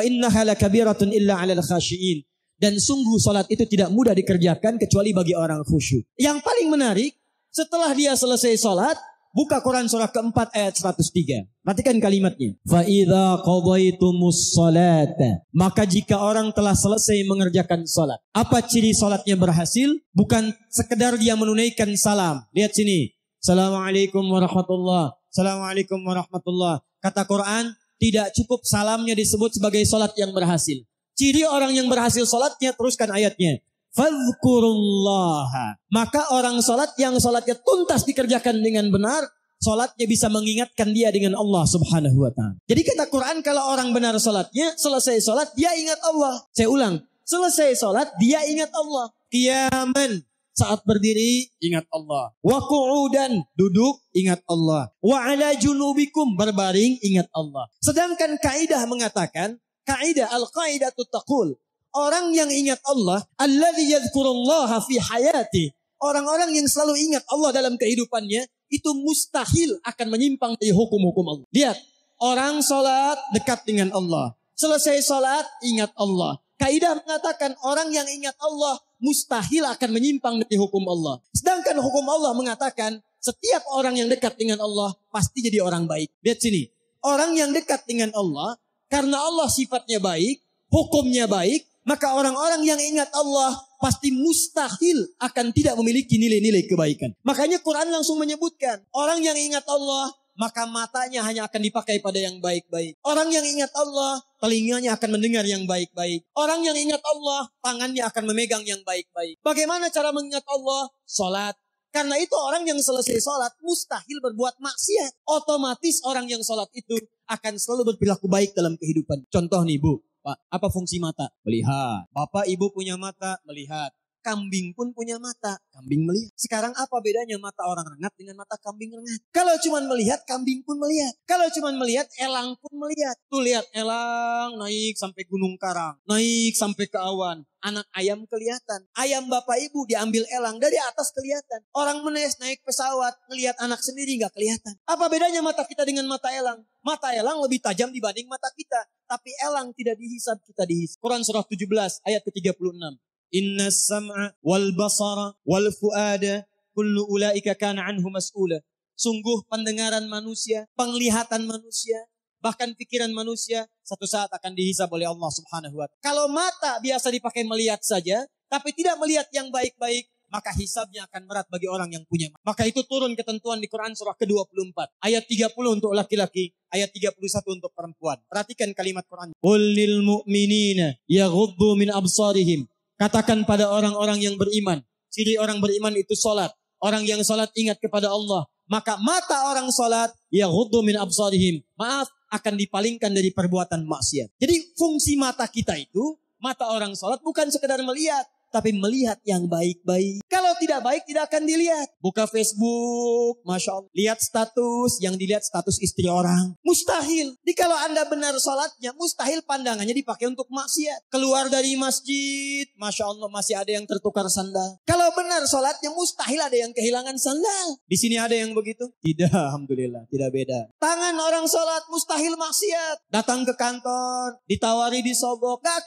Speaker 1: innaha lakabiratun illa 'alal khashiin. Dan sungguh salat itu tidak mudah dikerjakan kecuali bagi orang khusyuk. Yang paling menarik, setelah dia selesai salat, buka Quran surah keempat ayat 103. Perhatikan kalimatnya. Fa idza qadaitumus salata. Maka jika orang telah selesai mengerjakan salat. Apa ciri salatnya berhasil? Bukan sekedar dia menunaikan salam. Lihat sini. Assalamualaikum warahmatullah. Assalamualaikum warahmatullah. Kata Quran, tidak cukup salamnya disebut sebagai salat yang berhasil. Ciri orang yang berhasil salatnya, teruskan ayatnya. Fadhkurullaha. Maka orang salat yang salatnya tuntas dikerjakan dengan benar, salatnya bisa mengingatkan dia dengan Allah Subhanahu wa taala. Jadi kata Quran, kalau orang benar salatnya, selesai salat dia ingat Allah. Saya ulang, selesai salat dia ingat Allah. Qiyaman, saat berdiri, ingat Allah. Wa qu'udan, duduk, ingat Allah. Wa ala junubikum, berbaring, ingat Allah. Sedangkan kaidah mengatakan, kaidah al-qaidatu taqul, orang yang ingat Allah, alladzi yadhkurullaha fi hayati, orang-orang yang selalu ingat Allah dalam kehidupannya, itu mustahil akan menyimpang dari hukum-hukum Allah. Lihat, orang salat dekat dengan Allah. Selesai salat, ingat Allah. Kaidah mengatakan orang yang ingat Allah mustahil akan menyimpang dari hukum Allah. Sedangkan hukum Allah mengatakan setiap orang yang dekat dengan Allah pasti jadi orang baik. Lihat sini. Orang yang dekat dengan Allah karena Allah sifatnya baik, hukumnya baik, maka orang-orang yang ingat Allah pasti mustahil akan tidak memiliki nilai-nilai kebaikan. Makanya Quran langsung menyebutkan orang yang ingat Allah maka matanya hanya akan dipakai pada yang baik-baik. Orang yang ingat Allah, telinganya akan mendengar yang baik-baik. Orang yang ingat Allah, tangannya akan memegang yang baik-baik. Bagaimana cara mengingat Allah? Salat. Karena itu orang yang selesai salat mustahil berbuat maksiat. Otomatis orang yang salat itu akan selalu berperilaku baik dalam kehidupan. Contoh nih Bu, Pak, apa fungsi mata? Melihat. Bapak Ibu punya mata, melihat. Kambing pun punya mata, kambing melihat. Sekarang apa bedanya mata orang rengat dengan mata kambing rengat? Kalau cuma melihat, kambing pun melihat. Kalau cuma melihat, elang pun melihat. Tuh lihat, elang naik sampai Gunung Karang, naik sampai ke awan. Anak ayam kelihatan. Ayam Bapak Ibu diambil elang, dari atas kelihatan. Orang menes naik pesawat, ngelihat anak sendiri nggak kelihatan. Apa bedanya mata kita dengan mata elang? Mata elang lebih tajam dibanding mata kita. Tapi elang tidak dihisab, kita dihisab. Quran surah 17 ayat ke-36. Inna sam'a wal basara wal fuada kullu ulaika kana anhu mas'ula. Sungguh pendengaran manusia, penglihatan manusia, bahkan pikiran manusia satu saat akan dihisab oleh Allah Subhanahu wa taala. Kalau mata biasa dipakai melihat saja, tapi tidak melihat yang baik-baik, maka hisabnya akan berat bagi orang yang punya mata. Maka itu turun ketentuan di Quran surah ke-24. Ayat 30 untuk laki-laki, ayat 31 untuk perempuan. Perhatikan kalimat Quran. Qul lil mu'minina yaghuddu min absarihim. Katakan pada orang-orang yang beriman. Ciri orang beriman itu salat. Orang yang salat ingat kepada Allah. Maka mata orang salat, yaghuddu min absarihim. Maaf, akan dipalingkan dari perbuatan maksiat. Jadi fungsi mata kita itu, mata orang salat bukan sekedar melihat. tapi melihat yang baik-baik. Kalau tidak baik tidak akan dilihat. Buka Facebook, Masya Allah. Lihat status, yang dilihat status istri orang. Mustahil. Jadi kalau Anda benar sholatnya, mustahil pandangannya dipakai untuk maksiat. Keluar dari masjid, Masya Allah masih ada yang tertukar sandal. Kalau benar sholatnya, mustahil ada yang kehilangan sandal. Di sini ada yang begitu? Tidak, Alhamdulillah. Tidak beda. Tangan orang sholat, mustahil maksiat. Datang ke kantor, ditawari disogok, gak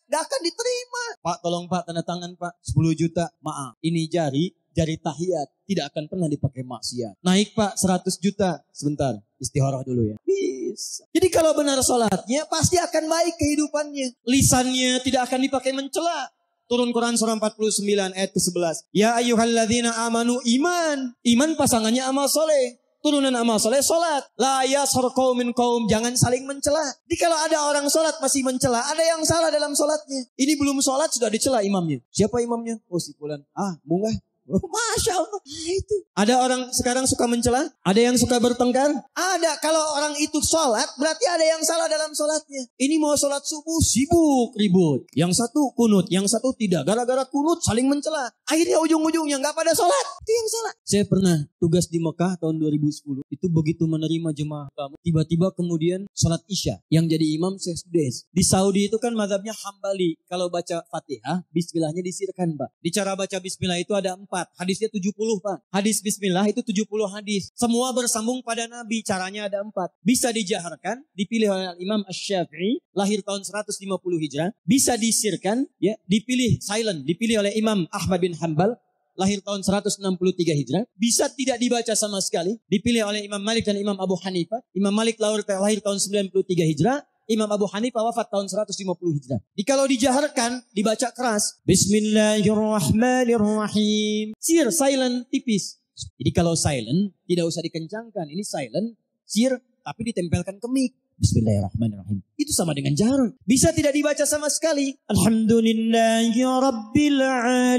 Speaker 1: akan diterima. Pak, tolong Pak, tanda tangan Pak. 10 juta, maaf. Ini jari tahiyat. Tidak akan pernah dipakai maksiat. Naik Pak, 100 juta. Sebentar, istikharah dulu ya. Bisa. Jadi kalau benar sholatnya, pasti akan baik kehidupannya. Lisannya tidak akan dipakai mencela. Turun Quran surah 49 ayat ke-11. Ya ayyuhalladzina amanu iman. Iman pasangannya amal soleh. Turunan amal soleh, sholat. La yashar qaumin qaum, jangan saling mencela. Jadi kalau ada orang sholat masih mencela, ada yang salah dalam sholatnya. Ini belum sholat sudah dicela imamnya. Siapa imamnya? Oh si fulan. Munggah. Oh, Masya Allah. Itu. Ada orang sekarang suka mencela? Ada yang suka bertengkar? Ada. Kalau orang itu sholat, berarti ada yang salah dalam sholatnya. Ini mau sholat subuh, sibuk, ribut. Yang satu kunut, yang satu tidak. Gara-gara kunut saling mencela. Akhirnya ujung-ujungnya nggak pada sholat. Itu yang salah. Saya pernah tugas di Mekah tahun 2010. Itu begitu menerima jemaah kamu. Tiba-tiba kemudian sholat Isya. Yang jadi imam Syekh Sudes. Di Saudi itu kan mazhabnya Hambali. Kalau baca Fatihah, bismillahnya disirkan Pak. Di cara baca bismillah itu ada 4. Hadisnya 70 Pak. Hadis bismillah itu 70 hadis. Semua bersambung pada Nabi. Caranya ada 4. Bisa dijaharkan. Dipilih oleh Imam Asy-Syafi'i. Lahir tahun 150 Hijrah. Bisa disirkan. Ya, dipilih silent. Dipilih oleh Imam Ahmad bin Hanbal. Lahir tahun 163 Hijrah. Bisa tidak dibaca sama sekali. Dipilih oleh Imam Malik dan Imam Abu Hanifah. Imam Malik lahir tahun 93 Hijrah. Imam Abu Hanifah wafat tahun 150 Hijrah. Jadi kalau dijaharkan, dibaca keras. Bismillahirrahmanirrahim. Sir, silent, tipis. Jadi kalau silent, tidak usah dikencangkan. Ini silent, sir, tapi ditempelkan ke mic. Bismillahirrahmanirrahim. Itu sama dengan jahar. Bisa tidak dibaca sama sekali. Alhamdulillahi Rabbil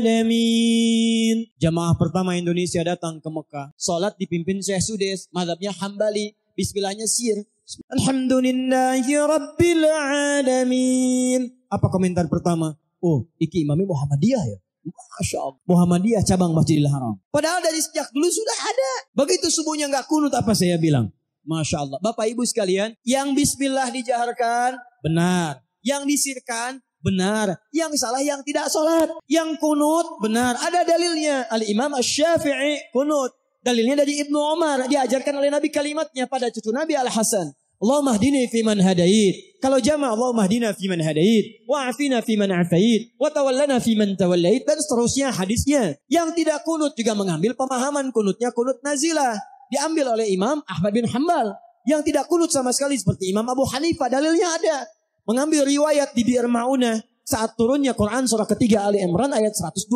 Speaker 1: Alamin. Jamaah pertama Indonesia datang ke Mekah. Salat dipimpin Syekh Sudes. Mazhabnya Hambali. Bismillahnya sir. Alhamdulillahi Rabbil Alamin. Apa komentar pertama? Oh, iki imamnya Muhammadiyah ya? Masya Allah. Muhammadiyah cabang Masjidil Haram. Padahal dari sejak dulu sudah ada. Begitu subuhnya gak kunut apa saya bilang? Masya Allah. Bapak ibu sekalian, yang bismillah dijaharkan, benar. Yang disirkan, benar. Yang salah yang tidak sholat. Yang kunut, benar. Ada dalilnya. Al-Imam Asy-Syafi'i kunut. Dalilnya dari Ibnu Umar. Diajarkan oleh Nabi kalimatnya pada cucu Nabi Al-Hasan. Allahumma hdini fi man hadait. Kalau jama' Allahumma hdina fi man hadait. Wa'afina fi man afait. Wa tawallana fi man tawallait. Dan seterusnya hadisnya. Yang tidak kunut juga mengambil pemahaman kunutnya kunut nazilah. Diambil oleh Imam Ahmad bin Hanbal. Yang tidak kunut sama sekali seperti Imam Abu Hanifah. Dalilnya ada. Mengambil riwayat di Bi'r Ma'unah. Saat turunnya Quran surah ketiga Ali Imran ayat 128.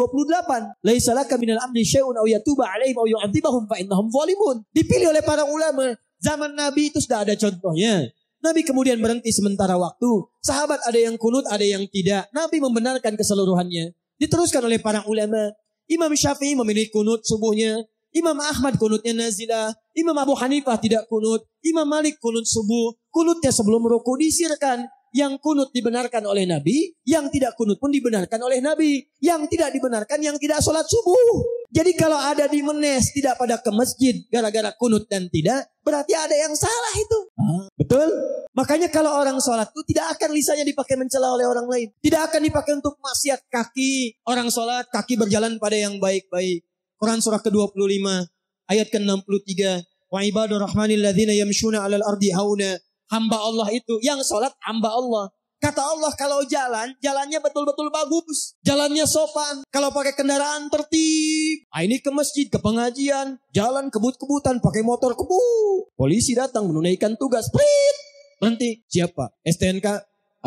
Speaker 1: Laisa laka minal amri syai'un aw yatuba 'alaihim aw yu'adzibahum fa innahum zalimun. Dipilih oleh para ulama. Zaman Nabi itu sudah ada contohnya. Nabi kemudian berhenti sementara waktu. Sahabat ada yang kunut, ada yang tidak. Nabi membenarkan keseluruhannya. Diteruskan oleh para ulama. Imam Syafi'i memilih kunut subuhnya. Imam Ahmad kunutnya nazilah. Imam Abu Hanifah tidak kunut. Imam Malik kunut subuh. Kunutnya sebelum ruku disirkan. Yang kunut dibenarkan oleh Nabi, yang tidak kunut pun dibenarkan oleh Nabi. Yang tidak dibenarkan, yang tidak sholat subuh. Jadi kalau ada di Menes, tidak pada ke masjid, gara-gara kunut dan tidak, berarti ada yang salah itu. Betul? Makanya kalau orang sholat itu tidak akan lisannya dipakai mencela oleh orang lain. Tidak akan dipakai untuk maksiat kaki. Orang sholat, kaki berjalan pada yang baik-baik. Quran surah ke-25, ayat ke-63. Wa ibadur rahmanil ladzina yamshuna 'alal ardi hauna. Hamba Allah itu, yang sholat hamba Allah. Kata Allah kalau jalannya betul-betul bagus. Jalannya sopan. Kalau pakai kendaraan tertib. Ini ke masjid, ke pengajian. Jalan kebut-kebutan, pakai motor kebut. Polisi datang menunaikan tugas. Prit! Berhenti. Siapa? STNK?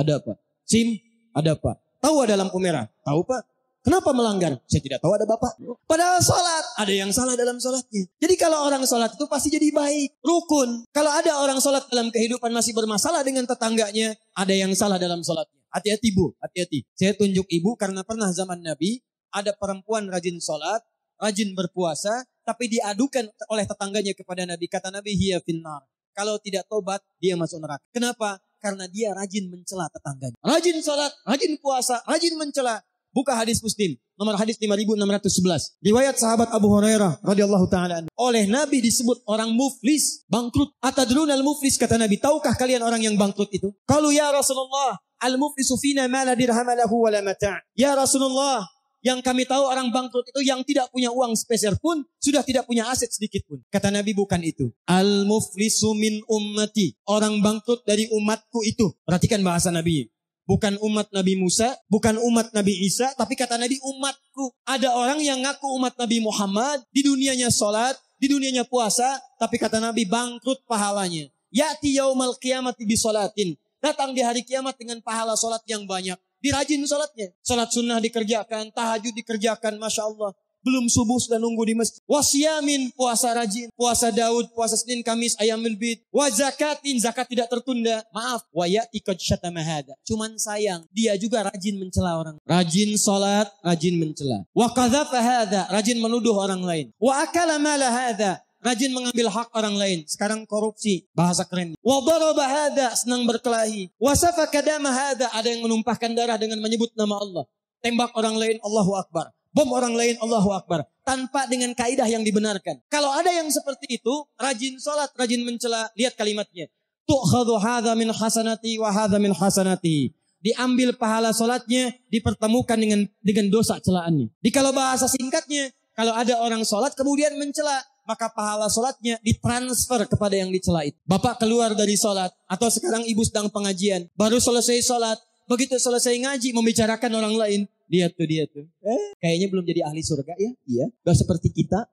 Speaker 1: Ada Pak. SIM? Ada Pak. Tahu ada lampu merah? Tahu Pak. Kenapa melanggar? Saya tidak tahu ada bapak. Padahal sholat. Ada yang salah dalam sholatnya. Jadi kalau orang sholat itu pasti jadi baik. Rukun. Kalau ada orang sholat dalam kehidupan masih bermasalah dengan tetangganya. Ada yang salah dalam sholatnya. Hati-hati Bu. Hati-hati. Saya tunjuk ibu karena pernah zaman Nabi. Ada perempuan rajin sholat. Rajin berpuasa. Tapi diadukan oleh tetangganya kepada Nabi. Kata Nabi, hiya finnar. Kalau tidak tobat, dia masuk neraka. Kenapa? Karena dia rajin mencela tetangganya. Rajin sholat. Rajin puasa. Rajin mencela. Buka hadis Muslim. Nomor hadis 5611. Riwayat sahabat Abu Hurairah radhiyallahu taala anhu. Oleh Nabi disebut orang muflis, bangkrut. Atadrunal muflis, kata Nabi. Tahukah kalian orang yang bangkrut itu? Qalu ya Rasulullah, al-muflisu fina ma la dirham lahu wa la mata'. Ya Rasulullah, yang kami tahu orang bangkrut itu yang tidak punya uang sepeser pun, sudah tidak punya aset sedikit pun. Kata Nabi, bukan itu. Al-muflisu min ummati. Orang bangkrut dari umatku itu. Perhatikan bahasa Nabi. Bukan umat Nabi Musa, bukan umat Nabi Isa, tapi kata Nabi umatku. Ada orang yang ngaku umat Nabi Muhammad, di dunianya sholat, di dunianya puasa, tapi kata Nabi bangkrut pahalanya. Ya'ti yaumal qiyamati bisolatin. Datang di hari kiamat dengan pahala sholat yang banyak. Dirajin sholatnya. Sholat sunnah dikerjakan, tahajud dikerjakan, Masya Allah. Belum subuh sudah nunggu di masjid. Wasyamin, puasa rajin. Puasa Daud, puasa Senin, Kamis, Ayamul Bid. Wa zakatin, zakat tidak tertunda. Maaf, wa ya'ti qad syatama hada. Cuman sayang, dia juga rajin mencela orang. Rajin sholat, rajin mencela. Wa qadhafa hada, rajin menuduh orang lain. Wa akala mala hada, rajin mengambil hak orang lain. Sekarang korupsi, bahasa keren. Wa daraba hada, senang berkelahi. Wa safaka dama hada, ada yang menumpahkan darah dengan menyebut nama Allah. Tembak orang lain, Allahu Akbar. Bom orang lain, Allahu Akbar. Tanpa dengan kaidah yang dibenarkan. Kalau ada yang seperti itu, rajin sholat, rajin mencela, lihat kalimatnya. Tu'khadhu hadha min hasanati wa hadha min hasanati. Diambil pahala sholatnya, dipertemukan dengan dosa celaannya. Kalau bahasa singkatnya, kalau ada orang sholat kemudian mencela, maka pahala sholatnya ditransfer kepada yang dicela itu. Bapak keluar dari sholat, atau sekarang ibu sedang pengajian, baru selesai sholat, begitu selesai ngaji membicarakan orang lain, dia tuh, kayaknya belum jadi ahli surga ya, iya, gak seperti kita.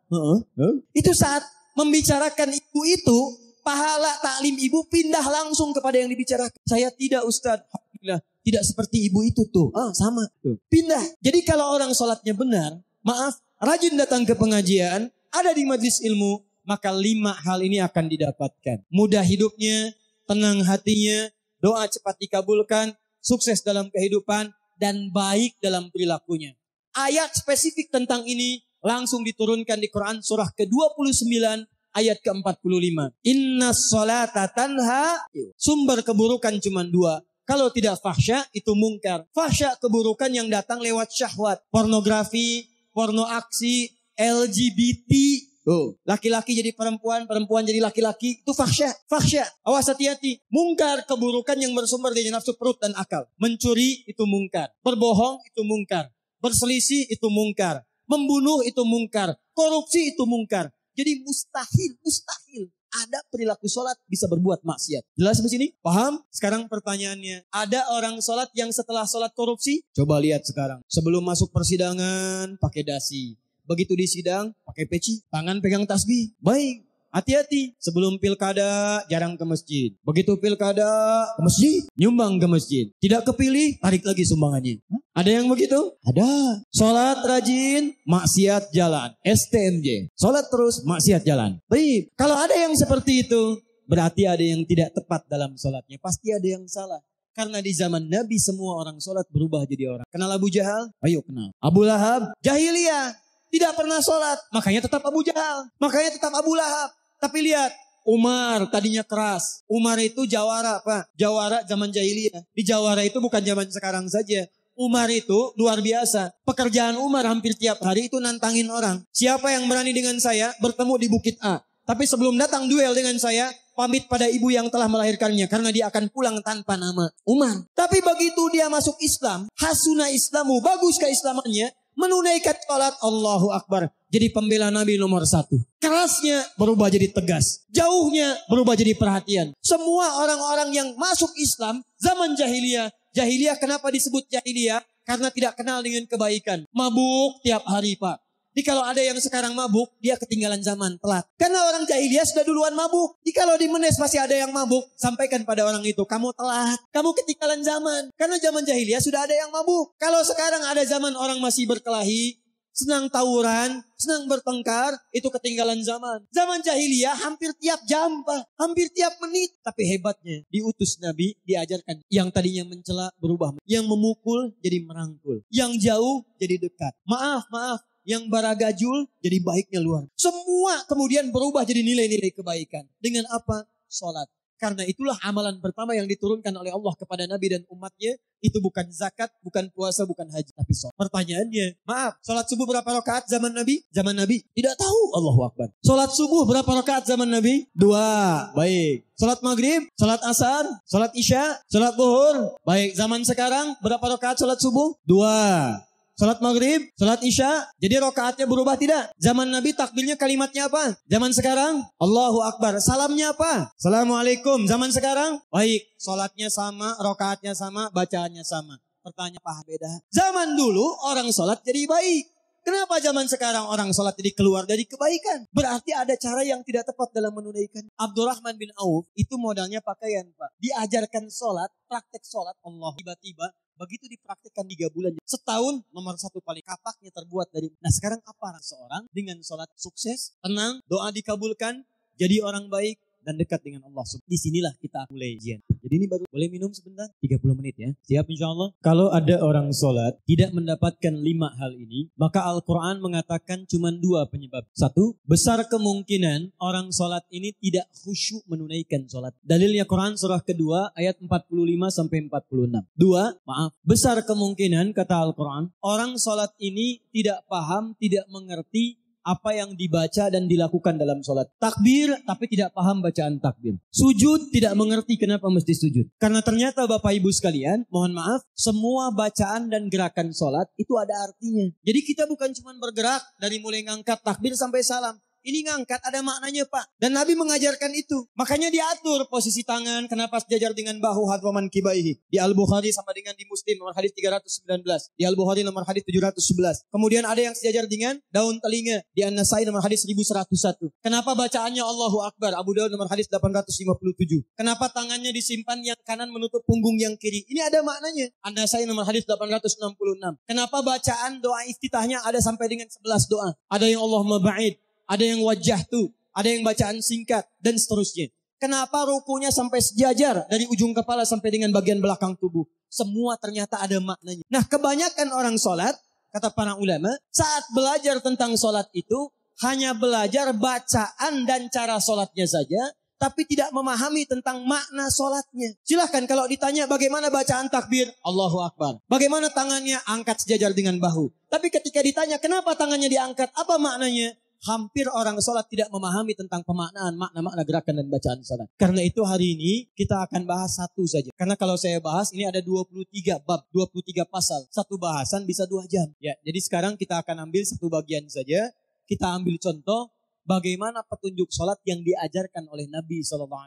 Speaker 1: Itu saat membicarakan ibu itu, pahala taklim ibu pindah langsung kepada yang dibicarakan. Saya tidak Ustadz, alhamdulillah, tidak seperti ibu itu tuh, sama, tuh. Pindah. Jadi kalau orang sholatnya benar, maaf, rajin datang ke pengajian, ada di majlis ilmu, maka 5 hal ini akan didapatkan. Mudah hidupnya, tenang hatinya, doa cepat dikabulkan, sukses dalam kehidupan, dan baik dalam perilakunya. Ayat spesifik tentang ini langsung diturunkan di Quran surah ke-29 ayat ke-45. Inna sholata tanha, sumber keburukan cuma 2. Kalau tidak fahsya itu mungkar. Fahsya keburukan yang datang lewat syahwat. Pornografi, porno aksi, LGBT. Laki-laki jadi perempuan, perempuan jadi laki-laki, itu fahsya. Fahsya, awas hati-hati. Mungkar, keburukan yang bersumber dari nafsu perut dan akal. Mencuri itu mungkar, berbohong itu mungkar, berselisih itu mungkar, membunuh itu mungkar, korupsi itu mungkar. Jadi mustahil ada perilaku sholat bisa berbuat maksiat. Jelas di sini? Paham? Sekarang pertanyaannya, ada orang sholat yang setelah sholat korupsi? Coba lihat sekarang. Sebelum masuk persidangan pakai dasi. Begitu di sidang, pakai peci, tangan pegang tasbih. Baik, hati-hati. Sebelum pilkada, jarang ke masjid. Begitu pilkada, ke masjid, nyumbang ke masjid. Tidak kepilih, tarik lagi sumbangannya. Ada yang begitu? Ada. Sholat rajin, maksiat jalan. STMJ. Sholat terus, maksiat jalan. Baik, kalau ada yang seperti itu, berarti ada yang tidak tepat dalam sholatnya. Pasti ada yang salah. Karena di zaman Nabi semua orang sholat berubah jadi orang. Kenal Abu Jahal? Ayo kenal. Abu Lahab, jahiliyah. Tidak pernah sholat, makanya tetap Abu Jahal, makanya tetap Abu Lahab. Tapi lihat, Umar tadinya keras. Umar itu jawara, Pak. Jawara zaman jahiliyah. Di jawara itu bukan zaman sekarang saja. Umar itu luar biasa. Pekerjaan Umar hampir tiap hari itu nantangin orang. Siapa yang berani dengan saya bertemu di Bukit A. Tapi sebelum datang duel dengan saya, pamit pada ibu yang telah melahirkannya. Karena dia akan pulang tanpa nama. Umar. Tapi begitu dia masuk Islam, hasuna Islamu, bagus keislamannya. Menunaikan sholat, Allahu Akbar. Jadi pembela Nabi nomor 1. Kerasnya berubah jadi tegas. Jauhnya berubah jadi perhatian. Semua orang-orang yang masuk Islam zaman jahiliyah. Jahiliyah kenapa disebut jahiliyah? Karena tidak kenal dengan kebaikan. Mabuk tiap hari, Pak. Jadi kalau ada yang sekarang mabuk, dia ketinggalan zaman, telat. Karena orang jahiliyah sudah duluan mabuk. Jadi kalau di Menes masih ada yang mabuk, sampaikan pada orang itu, kamu telat, kamu ketinggalan zaman. Karena zaman jahiliyah sudah ada yang mabuk. Kalau sekarang ada zaman orang masih berkelahi, senang tawuran, senang bertengkar, itu ketinggalan zaman. Zaman jahiliyah hampir tiap jam, Pak. Hampir tiap menit. Tapi hebatnya, diutus Nabi, diajarkan. Yang tadinya mencela berubah. Yang memukul jadi merangkul. Yang jauh jadi dekat. Maaf. Yang baragajul jadi baiknya luar. Semua kemudian berubah jadi nilai-nilai kebaikan. Dengan apa? Sholat. Karena itulah amalan pertama yang diturunkan oleh Allah kepada Nabi dan umatnya. Itu bukan zakat, bukan puasa, bukan haji, tapi sholat. Pertanyaannya, maaf, sholat subuh berapa rakaat zaman Nabi? Zaman Nabi tidak tahu. Allahu Akbar. Sholat subuh berapa rakaat zaman Nabi? 2. Baik. Sholat maghrib, sholat asar, sholat isya, sholat zuhur. Baik, zaman sekarang berapa rakaat sholat subuh? 2. Salat maghrib, salat isya, jadi rakaatnya berubah tidak? Zaman Nabi takbirnya kalimatnya apa? Zaman sekarang, Allahu Akbar. Salamnya apa? Assalamualaikum. Zaman sekarang, baik, salatnya sama, rakaatnya sama, bacaannya sama. Pertanyaan apa beda? Zaman dulu orang salat jadi baik. Kenapa zaman sekarang orang salat jadi keluar dari kebaikan? Berarti ada cara yang tidak tepat dalam menunaikan. Abdurrahman bin Auf itu modalnya pakaian, Pak. Diajarkan salat, praktek salat, Allah tiba-tiba begitu dipraktikkan 3 bulan. Setahun nomor 1 paling kapaknya terbuat dari. Nah sekarang apa seorang dengan sholat sukses, tenang, doa dikabulkan, jadi orang baik dan dekat dengan Allah. Di sinilah kita mulai ujian. Jadi ini baru boleh minum sebentar? 30 menit ya. Siap insya Allah? Kalau ada orang sholat tidak mendapatkan 5 hal ini, maka Al-Quran mengatakan cuma 2 penyebab. 1, besar kemungkinan orang sholat ini tidak khusyuk menunaikan sholat. Dalilnya Quran surah kedua ayat 45 sampai 46. 2, maaf, besar kemungkinan kata Al-Quran, orang sholat ini tidak paham, tidak mengerti apa yang dibaca dan dilakukan dalam sholat. Takbir tapi tidak paham bacaan takbir. Sujud tidak mengerti kenapa mesti sujud. Karena ternyata Bapak Ibu sekalian, mohon maaf, semua bacaan dan gerakan sholat itu ada artinya. Jadi kita bukan cuma bergerak dari mulai ngangkat takbir sampai salam. Ini ngangkat ada maknanya Pak. Dan Nabi mengajarkan itu. Makanya diatur posisi tangan. Kenapa sejajar dengan bahu hadwaman kibaihi. Di Al-Bukhari sama dengan di Muslim nomor hadis 319. Di Al-Bukhari nomor hadis 711. Kemudian ada yang sejajar dengan daun telinga. Di An-Nasai nomor hadis 1101. Kenapa bacaannya Allahu Akbar. Abu Daud nomor hadis 857. Kenapa tangannya disimpan yang kanan menutup punggung yang kiri. Ini ada maknanya. An-Nasai nomor hadis 866. Kenapa bacaan doa iftitahnya ada sampai dengan 11 doa. Ada yang Allahumma ba'id. Ada yang wajah tuh, ada yang bacaan singkat, dan seterusnya. Kenapa rukunya sampai sejajar dari ujung kepala sampai dengan bagian belakang tubuh? Semua ternyata ada maknanya. Nah kebanyakan orang sholat, kata para ulama, saat belajar tentang sholat itu, hanya belajar bacaan dan cara sholatnya saja, tapi tidak memahami tentang makna sholatnya. Silahkan kalau ditanya bagaimana bacaan takbir, Allahu Akbar. Bagaimana tangannya angkat sejajar dengan bahu. Tapi ketika ditanya kenapa tangannya diangkat, apa maknanya? Hampir orang sholat tidak memahami tentang pemaknaan makna-makna gerakan dan bacaan sholat. Karena itu hari ini kita akan bahas 1 saja. Karena kalau saya bahas ini ada 23 bab, 23 pasal. Satu bahasan bisa 2 jam. Ya, jadi sekarang kita akan ambil 1 bagian saja. Kita ambil contoh bagaimana petunjuk sholat yang diajarkan oleh Nabi SAW.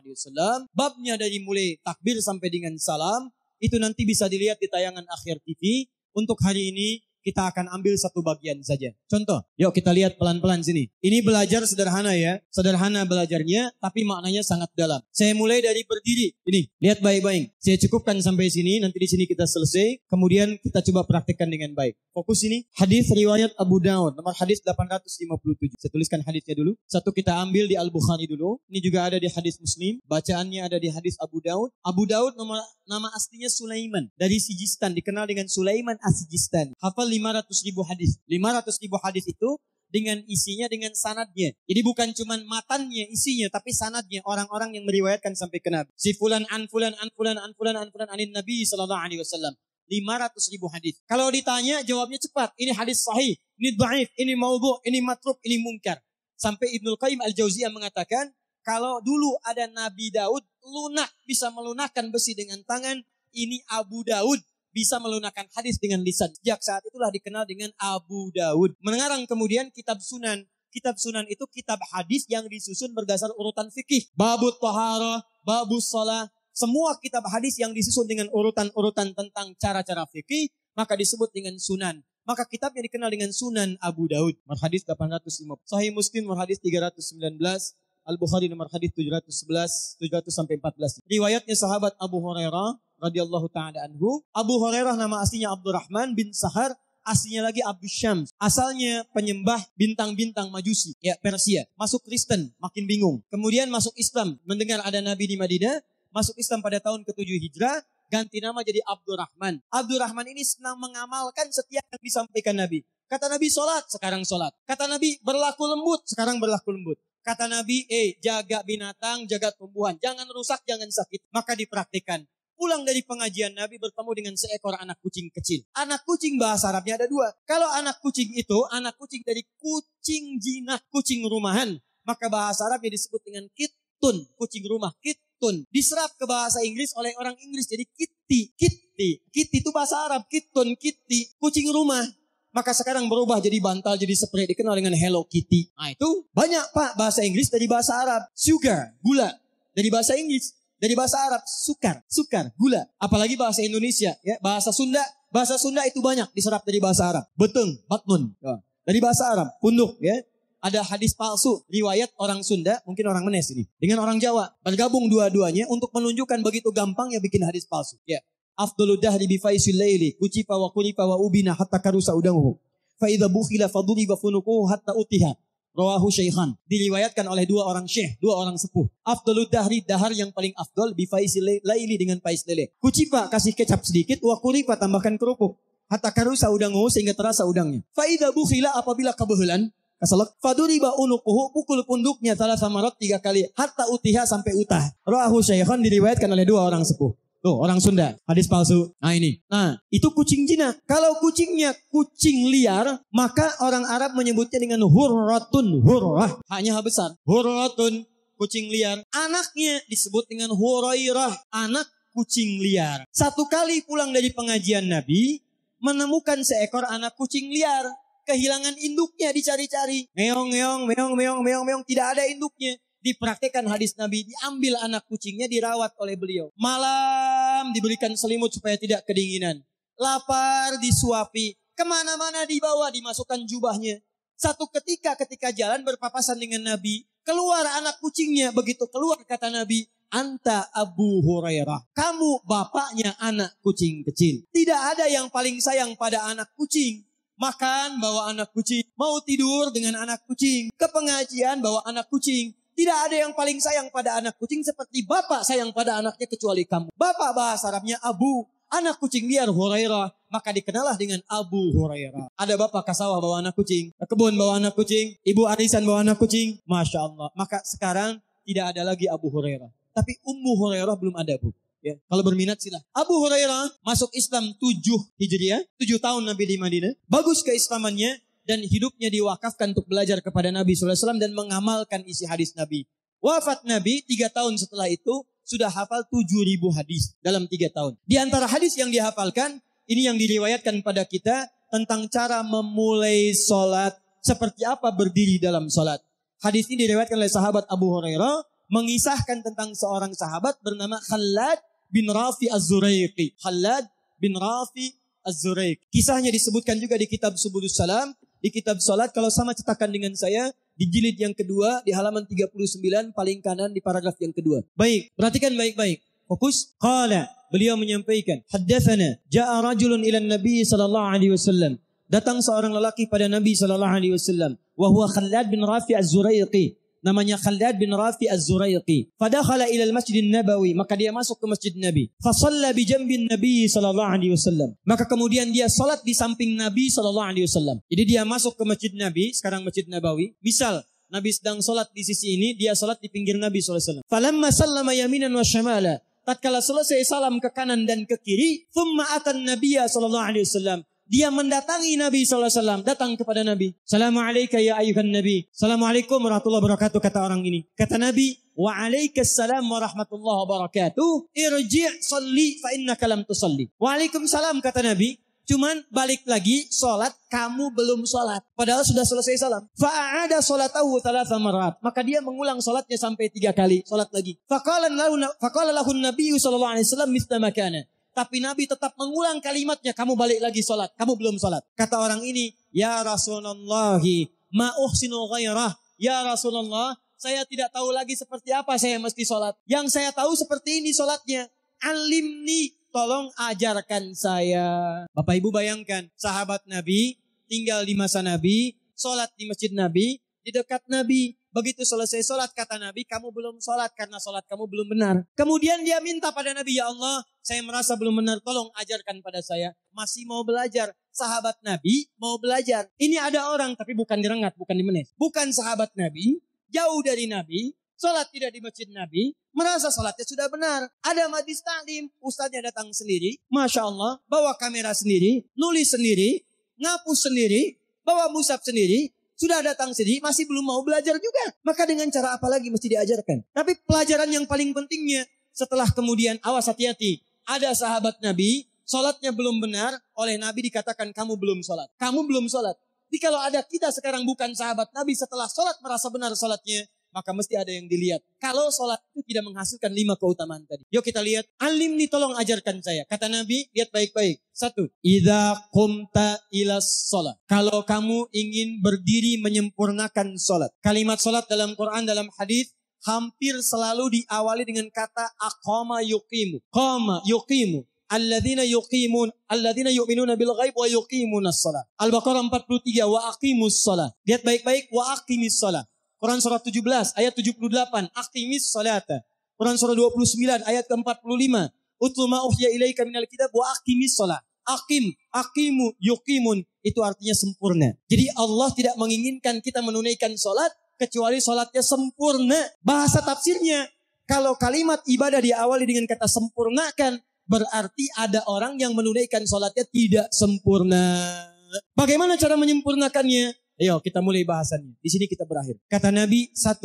Speaker 1: Babnya dari mulai takbir sampai dengan salam. Itu nanti bisa dilihat di tayangan Akhir TV. Untuk hari ini kita akan ambil 1 bagian saja. Contoh, yuk kita lihat pelan-pelan sini. Ini belajar sederhana ya. Sederhana belajarnya, tapi maknanya sangat dalam. Saya mulai dari berdiri. Ini, lihat baik-baik. Saya cukupkan sampai sini, nanti di sini kita selesai. Kemudian kita coba praktikkan dengan baik. Fokus ini, hadis riwayat Abu Daud, nomor hadis 857. Saya tuliskan hadisnya dulu. 1 kita ambil di Al-Bukhari dulu. Ini juga ada di hadis Muslim. Bacaannya ada di hadis Abu Daud. Abu Daud nama aslinya Sulaiman. Dari Sijistan, dikenal dengan Sulaiman As-Sijistani. Hafal 500.000 hadis. 500.000 hadis itu dengan isinya, dengan sanadnya. Jadi bukan cuma matannya, isinya, tapi sanadnya. Orang-orang yang meriwayatkan sampai ke Nabi. Si fulan an fulan an fulan an fulan an fulan anin Nabi sallallahu alaihi wasallam. 500.000 hadis. Kalau ditanya jawabnya cepat. Ini hadis sahih, ini dhaif, ini maudhu', ini matruk, ini munkar. Sampai Ibnul Qayyim Al-Jauziyah mengatakan, kalau dulu ada Nabi Daud lunak, bisa melunakkan besi dengan tangan, ini Abu Daud bisa melunakkan hadis dengan lisan. Sejak saat itulah dikenal dengan Abu Daud. Mengarang kemudian kitab Sunan. Kitab Sunan itu kitab hadis yang disusun berdasar urutan fikih. Babut Taharah, Babus Shalah. Semua kitab hadis yang disusun dengan urutan-urutan tentang cara-cara fikih, maka disebut dengan Sunan. Maka kitabnya dikenal dengan Sunan Abu Daud. Nomor hadis 850. Sahih Muslim nomor hadis 319. Al-Bukhari nomor hadis 711, 700 sampai 14. Riwayatnya sahabat Abu Hurairah radhiyallahu taala anhu. Abu Hurairah nama aslinya Abdurrahman bin Sahar, aslinya lagi Abu Syams. Asalnya penyembah bintang-bintang Majusi, ya Persia. Masuk Kristen, makin bingung. Kemudian masuk Islam, mendengar ada Nabi di Madinah, masuk Islam pada tahun ke-7 Hijrah, ganti nama jadi Abdurrahman. Abdurrahman ini senang mengamalkan setiap yang disampaikan Nabi. Kata Nabi sholat, sekarang sholat. Kata Nabi berlaku lembut, sekarang berlaku lembut. Kata Nabi, jaga binatang, jaga tumbuhan. Jangan rusak, jangan sakit. Maka dipraktikkan. Pulang dari pengajian Nabi bertemu dengan seekor anak kucing kecil. Anak kucing bahasa Arabnya ada 2. Kalau anak kucing itu, anak kucing dari kucing jinak, kucing rumahan. Maka bahasa Arabnya disebut dengan kittun, kucing rumah, kittun. Diserap ke bahasa Inggris oleh orang Inggris jadi kitty. Kitty itu bahasa Arab, kittun, kitty, kucing rumah. Maka sekarang berubah jadi bantal, jadi spray, dikenal dengan Hello Kitty. Nah itu banyak Pak, bahasa Inggris dari bahasa Arab. Sugar, gula, dari bahasa Inggris. Dari bahasa Arab, sukar, gula. Apalagi bahasa Indonesia, ya, bahasa Sunda itu banyak diserap dari bahasa Arab. Beteng, batnun, ya. Dari bahasa Arab, punduk, ya. Ada hadis palsu, riwayat orang Sunda, mungkin orang Menes ini, dengan orang Jawa. Bergabung dua-duanya untuk menunjukkan begitu gampangnya bikin hadis palsu. Ya. Afdalu dahri bifaisil laili, kucipa wa kulipa wa ubina hatta karusa udamuhu. Fa idza bukhila faduriba funukuhu hatta utiha. Rawahu Syaikhan. Diriwayatkan oleh 2 orang syekh, 2 orang sepuh. Afdalu dahri, dahar yang paling afdal, bifaisil laili dengan pais lele. Kucipa kasih kecap sedikit, wa kulipa tambahkan kerupuk. Hatta karusa udanguhu sehingga terasa udangnya. Fa idza bukhila, apabila kebehelan, kasalak, faduriba unukuhu, pukul punduknya salah samarat 3 kali. Hatta utiha, sampai utah. Rawahu Syaikhan, diriwayatkan oleh 2 orang sepuh. Tuh, orang Sunda, hadis palsu. Nah ini. Nah, itu kucing jinak. Kalau kucingnya kucing liar, maka orang Arab menyebutnya dengan hurratun, hurrah. Hanya besar. Hurratun, kucing liar. Anaknya disebut dengan Hurairah, anak kucing liar. Satu kali pulang dari pengajian Nabi, menemukan seekor anak kucing liar. Kehilangan induknya, dicari-cari. Meong, meong, meong, meong, meong, meong. Tidak ada induknya. Dipraktikkan hadis Nabi, diambil anak kucingnya, dirawat oleh beliau. Malam diberikan selimut supaya tidak kedinginan. Lapar disuapi, kemana-mana dibawa, dimasukkan jubahnya. Satu ketika jalan berpapasan dengan Nabi, keluar anak kucingnya. Begitu keluar kata Nabi, anta Abu Hurairah. Kamu bapaknya anak kucing kecil. Tidak ada yang paling sayang pada anak kucing. Makan bawa anak kucing, mau tidur dengan anak kucing, ke pengajian bawa anak kucing. Tidak ada yang paling sayang pada anak kucing seperti bapak sayang pada anaknya kecuali kamu. Bapak bahasa Arabnya Abu, anak kucing liar Hurairah, maka dikenallah dengan Abu Hurairah. Ada bapak ke sawah bawa anak kucing, ke kebun bawa anak kucing, ibu arisan bawa anak kucing. Masya Allah. Maka sekarang tidak ada lagi Abu Hurairah. Tapi Ummu Hurairah belum ada, Bu. Ya, kalau berminat silah. Abu Hurairah masuk Islam 7 Hijriah, 7 tahun Nabi di Madinah. Bagus keislamannya. Dan hidupnya diwakafkan untuk belajar kepada Nabi SAW dan mengamalkan isi hadis Nabi. Wafat Nabi 3 tahun setelah itu sudah hafal 7.000 hadis dalam 3 tahun. Di antara hadis yang dihafalkan, ini yang diriwayatkan pada kita tentang cara memulai sholat, seperti apa berdiri dalam sholat. Hadis ini diriwayatkan oleh sahabat Abu Hurairah, mengisahkan tentang seorang sahabat bernama Khalad bin Rafi Az-Zuraiqi. Khalad bin Rafi Az-Zuraiqi. Kisahnya disebutkan juga di kitab Subulus Salam. Di kitab salat, kalau sama cetakan dengan saya, di jilid yang kedua, di halaman 39, paling kanan di paragraf yang kedua. Baik, perhatikan baik-baik. Fokus. Qala, beliau menyampaikan, haddatsana, ja'a rajulun ila Nabi sallallahu alaihi wasallam. Datang seorang lelaki pada Nabi sallallahu alaihi wasallam. Wa huwa Khalad bin Rafi Az-Zuraiqi. Namanya Khalad bin Rafi Az-Zuraiqi. Fadakhala ila al-Masjid Nabawi, maka dia masuk ke Masjid Nabi. Fa shalla bi jambin Nabi sallallahu alaihi wasallam. Maka kemudian dia salat di samping Nabi sallallahu alaihi wasallam. Jadi dia masuk ke Masjid Nabi, sekarang Masjid Nabawi. Misal Nabi sedang salat di sisi ini, dia salat di pinggir Nabi sallallahu alaihi wasallam. Falamma sallama yaminan wa shamala. Tatkala selesai salam ke kanan dan ke kiri, thumma atan Nabiyya sallallahu alaihi wasallam. Dia mendatangi Nabi SAW, datang kepada Nabi. Assalamualaikum ya ayuhan Nabi. Assalamualaikum warahmatullahi wabarakatuh, kata orang ini. Kata Nabi, waalaikumsalam warahmatullahi wabarakatuh. Irji' salli fa innaka lam tusalli. Waalaikumsalam, kata Nabi. Cuman balik lagi, sholat, kamu belum sholat. Padahal sudah selesai salam. Fa'ada sholatahu thalatha marat. Maka dia mengulang sholatnya sampai 3 kali. Sholat lagi. Faqala lahun nabiyyu sallallahu alaihi wasallam mithla makana. Tapi Nabi tetap mengulang kalimatnya, kamu balik lagi sholat, kamu belum sholat. Kata orang ini, ya Rasulullah, ma uhsinu ghairah. Ya Rasulullah, saya tidak tahu lagi seperti apa saya mesti sholat. Yang saya tahu seperti ini sholatnya. Alimni, tolong ajarkan saya. Bapak Ibu bayangkan, sahabat Nabi tinggal di masa Nabi, sholat di masjid Nabi, di dekat Nabi. Begitu selesai sholat, kata Nabi, kamu belum sholat karena sholat kamu belum benar. Kemudian dia minta pada Nabi, ya Allah, saya merasa belum benar, tolong ajarkan pada saya. Masih mau belajar. Sahabat Nabi mau belajar. Ini ada orang, tapi bukan direngat, bukan dimenes. Bukan sahabat Nabi, jauh dari Nabi, sholat tidak di masjid Nabi, merasa sholatnya sudah benar. Ada majlis taklim, ustadznya datang sendiri, Masya Allah, bawa kamera sendiri, nulis sendiri, ngapus sendiri, bawa mushaf sendiri, sudah datang sendiri, masih belum mau belajar juga. Maka dengan cara apa lagi mesti diajarkan? Tapi pelajaran yang paling pentingnya, setelah kemudian, awas hati-hati, ada sahabat Nabi, sholatnya belum benar, oleh Nabi dikatakan kamu belum sholat. Kamu belum sholat. Jadi kalau ada kita sekarang bukan sahabat Nabi, setelah sholat merasa benar sholatnya, maka mesti ada yang dilihat. Kalau sholat itu tidak menghasilkan 5 keutamaan tadi. Yuk kita lihat. Alimni, tolong ajarkan saya. Kata Nabi, lihat baik-baik. 1. Idza qumta ilas sholat. Kalau kamu ingin berdiri menyempurnakan sholat. Kalimat sholat dalam Quran, dalam hadis hampir selalu diawali dengan kata aqama yuqimu. Qama yuqimu. Alladzina yu'minuna bil ghaib wa yuqimunas shalah. Al-Baqarah 43 wa aqimus shalah. Lihat baik-baik, wa aqimis shalah. Quran surah 17 ayat 78, aqimis shalata. Quran surah 29 ayat ke-45, utlu ma uhiya ilaika minal kitab wa aqimis shalah. Aqimu, yuqimun, itu artinya sempurna. Jadi Allah tidak menginginkan kita menunaikan salat kecuali salatnya sempurna. Bahasa tafsirnya, kalau kalimat ibadah diawali dengan kata sempurnakan, berarti ada orang yang menunaikan sholatnya tidak sempurna. Bagaimana cara menyempurnakannya? Ayo kita mulai bahasannya. Di sini kita berakhir. Kata Nabi, 1.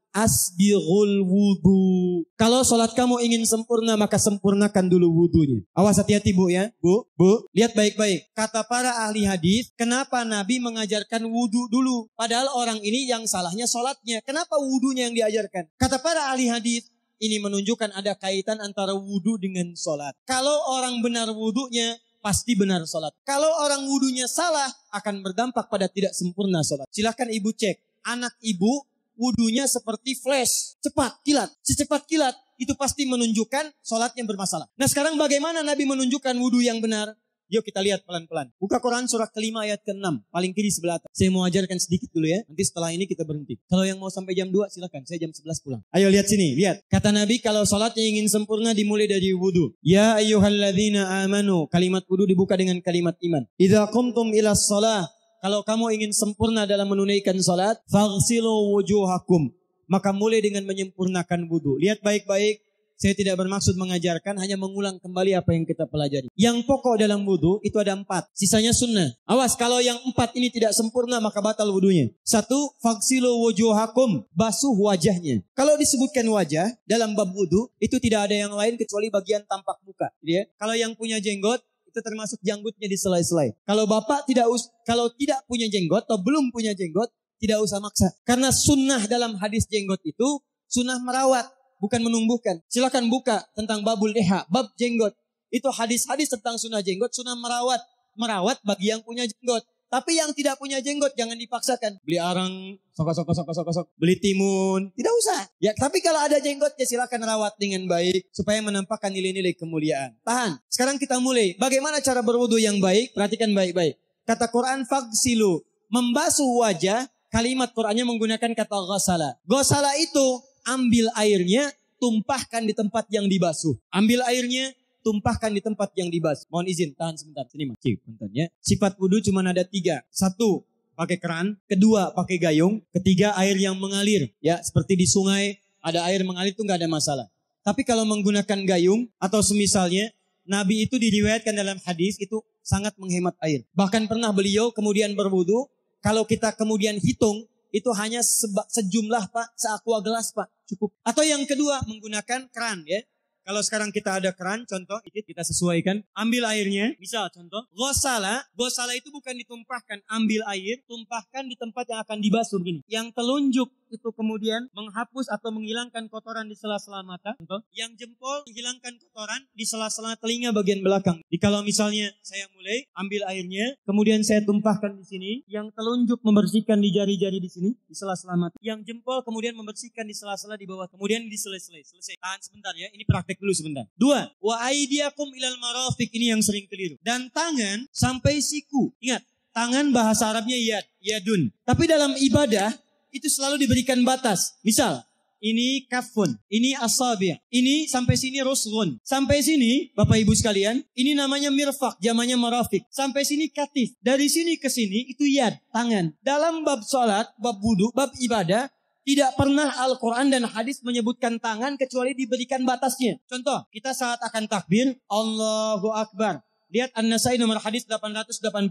Speaker 1: Asbighul wudu. Kalau sholat kamu ingin sempurna, maka sempurnakan dulu wudunya. Awas hati-hati bu ya. Bu. Lihat baik-baik. Kata para ahli hadis, kenapa Nabi mengajarkan wudu dulu? Padahal orang ini yang salahnya sholatnya. Kenapa wudunya yang diajarkan? Kata para ahli hadis, ini menunjukkan ada kaitan antara wudhu dengan sholat. Kalau orang benar wudhunya, pasti benar sholat. Kalau orang wudhunya salah, akan berdampak pada tidak sempurna sholat. Silahkan ibu cek. Anak ibu wudhunya seperti flash. Cepat, kilat. Secepat kilat, itu pasti menunjukkan sholat yang bermasalah. Nah sekarang bagaimana Nabi menunjukkan wudhu yang benar? Yuk kita lihat pelan-pelan. Buka Quran surah ke-5 ayat ke-6. Paling kiri sebelah atas. Saya mau ajarkan sedikit dulu ya. Nanti setelah ini kita berhenti. Kalau yang mau sampai jam 2 silakan. Saya jam 11 pulang. Ayo lihat sini. Lihat. Kata Nabi kalau salatnya ingin sempurna dimulai dari wudu. Ya ayyuhalladzina amanu. Kalimat wudu dibuka dengan kalimat iman. Idza qumtum ilas shalah. Kalau kamu ingin sempurna dalam menunaikan salat. Faghsilu wujuhakum. Maka mulai dengan menyempurnakan wudu. Lihat baik-baik. Saya tidak bermaksud mengajarkan, hanya mengulang kembali apa yang kita pelajari. Yang pokok dalam wudhu itu ada 4. Sisanya sunnah. Awas, kalau yang 4 ini tidak sempurna maka batal wudhunya. 1. Faghsilu wujuhakum. Basuh wajahnya. Kalau disebutkan wajah dalam bab wudhu, itu tidak ada yang lain kecuali bagian tampak muka. Ya? Kalau yang punya jenggot, itu termasuk janggutnya di selai-selai. Kalau bapak kalau tidak punya jenggot atau belum punya jenggot, tidak usah maksa. Karena sunnah dalam hadis jenggot itu, sunnah merawat. Bukan menumbuhkan. Silakan buka tentang babul liha, bab jenggot. Itu hadis-hadis tentang sunnah jenggot, sunnah merawat. Merawat bagi yang punya jenggot. Tapi yang tidak punya jenggot jangan dipaksakan. Beli arang, sok. Beli timun, tidak usah. Ya, tapi kalau ada jenggotnya silakan rawat dengan baik supaya menampakkan nilai-nilai kemuliaan. Tahan. Sekarang kita mulai. Bagaimana cara berwudu yang baik? Perhatikan baik-baik. Kata Quran faghsilu, membasuh wajah. Kalimat Qurannya menggunakan kata ghasala. Ghasala itu ambil airnya, tumpahkan di tempat yang dibasuh. Ambil airnya, tumpahkan di tempat yang dibasuh. Mohon izin, tahan sebentar. Sini makcik, bentar ya. Sifat wudu cuma ada 3. 1, pakai keran. 2, pakai gayung. 3, air yang mengalir. Ya, seperti di sungai, ada air mengalir itu nggak ada masalah. Tapi kalau menggunakan gayung atau semisalnya, Nabi itu diriwayatkan dalam hadis itu sangat menghemat air. Bahkan pernah beliau kemudian berwudu, kalau kita kemudian hitung, itu hanya sejumlah Pak, seaqua gelas Pak, cukup. Atau yang kedua menggunakan keran ya. Kalau sekarang kita ada keran, contoh, kita sesuaikan. Ambil airnya, misal contoh, ghasala itu bukan ditumpahkan, ambil air, tumpahkan di tempat yang akan dibasuh begini. Yang telunjuk itu kemudian menghapus atau menghilangkan kotoran di sela-sela mata. Contoh, yang jempol menghilangkan kotoran di sela-sela telinga bagian belakang. Jadi kalau misalnya saya mulai, ambil airnya, kemudian saya tumpahkan di sini. Yang telunjuk membersihkan di jari-jari di sini, di sela-sela mata. Yang jempol kemudian membersihkan di sela-sela di bawah. Kemudian di selesai. Tahan sebentar ya, ini praktek dulu sebentar. 2. Wa aidiakum ilal marafiq, ini yang sering keliru. Dan tangan sampai siku. Ingat, tangan bahasa Arabnya yadun. Tapi dalam ibadah itu selalu diberikan batas. Misal, ini kafun, ini asabi', ini sampai sini rusghun. Sampai sini, Bapak Ibu sekalian, ini namanya mirfaq, jamannya marafiq. Sampai sini katif. Dari sini ke sini itu yad, tangan. Dalam bab salat, bab wudu, bab ibadah, Tidak pernah Al-Quran dan hadis menyebutkan tangan kecuali diberikan batasnya. Contoh, kita saat akan takbir, Allahu Akbar. Lihat An-Nasai nomor hadis 886.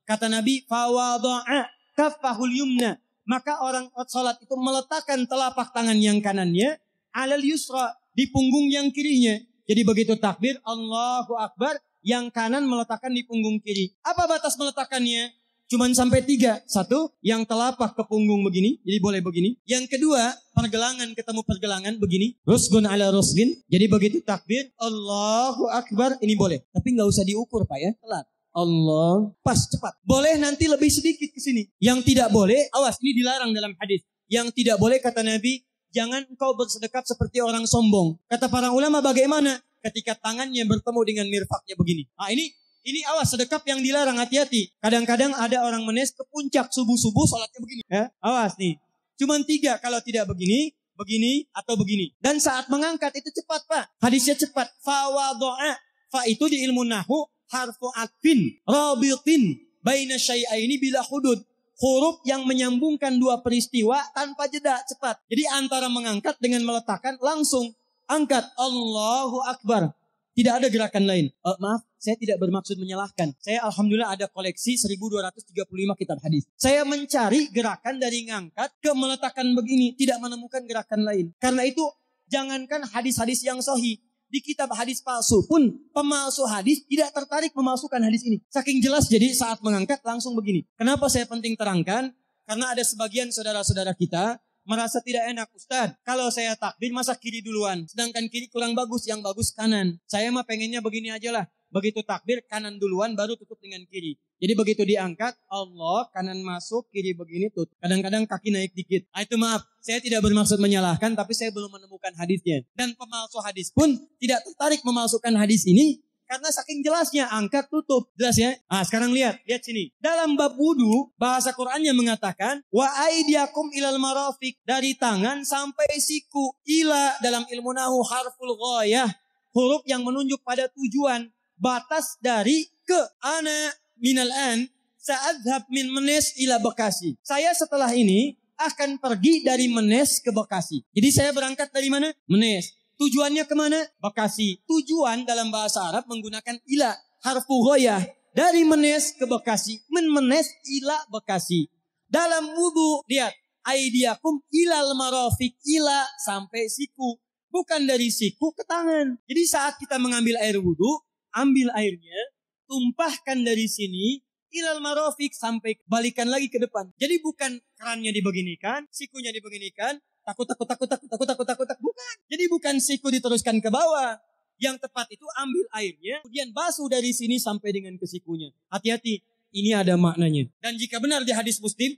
Speaker 1: Kata Nabi, fawada'a kaffahul yumna. Maka orang sholat itu meletakkan telapak tangan yang kanannya alal yusra, di punggung yang kirinya. Jadi begitu takbir, Allahu Akbar, yang kanan meletakkan di punggung kiri. Apa batas meletakkannya? Cuman sampai 3. 1, yang telapak ke punggung begini, jadi boleh begini. Yang kedua, pergelangan ketemu pergelangan begini. Rusgun ala rusgin. Jadi begitu takbir, Allahu Akbar, ini boleh. Tapi nggak usah diukur Pak ya, telat. Allah, pas cepat. Boleh nanti lebih sedikit ke sini. Yang tidak boleh, awas, ini dilarang dalam hadis. Yang tidak boleh kata Nabi, jangan engkau bersedekap seperti orang sombong. Kata para ulama bagaimana? Ketika tangannya bertemu dengan mirfaknya begini. Nah ini awas, sedekap yang dilarang, hati-hati. Kadang-kadang ada orang menes ke puncak subuh-subuh sholatnya begini. Ya, awas nih. Cuman 3, kalau tidak begini, begini, atau begini. Dan saat mengangkat itu cepat Pak. Hadisnya cepat. Fawado'a. Fa itu di ilmu nahu harfu atfin, rabitin, baina syai'aini bila hudud. Huruf yang menyambungkan 2 peristiwa tanpa jeda, cepat. Jadi antara mengangkat dengan meletakkan langsung. Angkat, Allahu Akbar. Tidak ada gerakan lain. Maaf, saya tidak bermaksud menyalahkan. Saya alhamdulillah ada koleksi 1235 kitab hadis. Saya mencari gerakan dari ngangkat ke meletakkan begini. Tidak menemukan gerakan lain. Karena itu jangankan hadis-hadis yang sahih. Di kitab hadis palsu pun pemalsu hadis tidak tertarik memalsukan hadis ini. Saking jelas jadi saat mengangkat langsung begini. Kenapa saya penting terangkan? Karena ada sebagian saudara-saudara kita merasa tidak enak, Ustaz. Kalau saya takbir masa kiri duluan. Sedangkan kiri kurang bagus, yang bagus kanan. Saya mah pengennya begini aja lah. Begitu takbir kanan duluan baru tutup dengan kiri. Jadi begitu diangkat, Allah kanan masuk, kiri begini tutup. Kadang-kadang kaki naik dikit. Itu maaf, saya tidak bermaksud menyalahkan, tapi saya belum menemukan hadisnya. Dan pemalsu hadis pun tidak tertarik memalsukan hadis ini. Karena saking jelasnya, angkat tutup. Jelas ya? Sekarang lihat sini. Dalam bab wudu, bahasa Qur'annya mengatakan, wa aidiakum ilal marafiq, dari tangan sampai siku. Ila dalam ilmu nahu harful ghayah, huruf yang menunjuk pada tujuan. Batas dari ke. Ana minal an sa'adhab min Menes ila Bekasi. Saya setelah ini akan pergi dari Menes ke Bekasi. Jadi saya berangkat dari mana? Menes. Tujuannya kemana? Bekasi. Tujuan dalam bahasa Arab menggunakan ila. Harfu ghayah. Dari Menes ke Bekasi. Min Menes ila Bekasi. Dalam wudu, lihat. Aidiakum ilal marafiq. Ila sampai siku. Bukan dari siku ke tangan. Jadi saat kita mengambil air wudu, ambil airnya, tumpahkan dari sini, ilal marafiq sampai balikan lagi ke depan. Jadi bukan kerannya dibeginikan, sikunya dibeginikan, takut. Bukan. Jadi bukan siku diteruskan ke bawah. Yang tepat itu ambil airnya, kemudian basuh dari sini sampai dengan ke sikunya. Hati-hati, ini ada maknanya. Dan jika benar di hadis Muslim,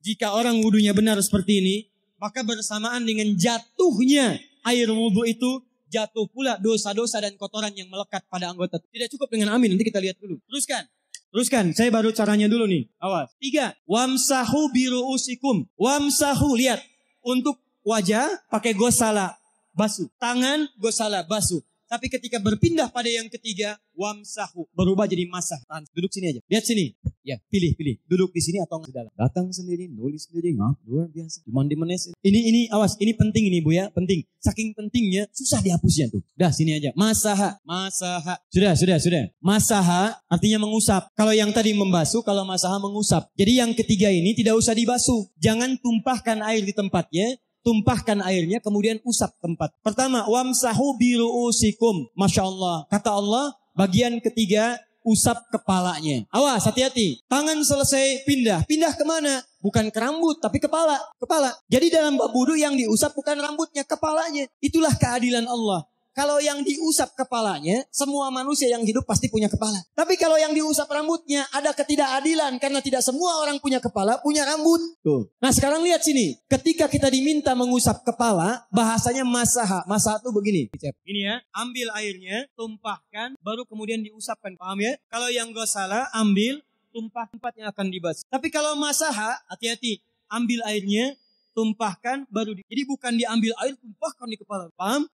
Speaker 1: jika orang wudunya benar seperti ini, maka bersamaan dengan jatuhnya air wudu itu, jatuh pula dosa-dosa dan kotoran yang melekat pada anggota. Tidak cukup dengan amin, nanti kita lihat dulu. Teruskan, saya baru caranya dulu nih. Awas. 3, wamsahu biru'usikum. Wamsahu, lihat. Untuk wajah pakai gosala, basuh. Tangan gosala, basuh. Tapi ketika berpindah pada yang ketiga, wamsahu, berubah jadi masah. Duduk sini aja. Lihat sini. Ya, pilih. Duduk di sini atau enggak? Datang sendiri, nulis sendiri, luar biasa. Cuman di Menes. Ini awas, ini penting ini Bu ya, penting. Saking pentingnya susah dihapusnya tuh. Dah sini aja. Masaha. Sudah. Masaha artinya mengusap. Kalau yang tadi membasuh, kalau masaha mengusap. Jadi yang ketiga ini tidak usah dibasuh. Jangan tumpahkan air di tempatnya. Tumpahkan airnya, kemudian usap tempat. Pertama, wamsahu biru'usikum. Masya Allah. Kata Allah, bagian ketiga, usap kepalanya. Awas, hati-hati. Tangan selesai pindah. Pindah kemana? Bukan ke rambut, tapi kepala. Jadi dalam bab wudu yang diusap bukan rambutnya, kepalanya. Itulah keadilan Allah. Kalau yang diusap kepalanya, semua manusia yang hidup pasti punya kepala. Tapi kalau yang diusap rambutnya, ada ketidakadilan. Karena tidak semua orang punya kepala, punya rambut. Tuh. Nah sekarang lihat sini. Ketika kita diminta mengusap kepala, bahasanya masaha. Masaha itu begini. Ini ya, ambil airnya, tumpahkan, baru kemudian diusapkan. Paham ya? Kalau yang gosala, ambil, tumpah tempat yang akan dibasuh. Tapi kalau masaha, hati-hati. Ambil airnya, tumpahkan, baru jadi bukan diambil air, tumpahkan di kepala. Paham?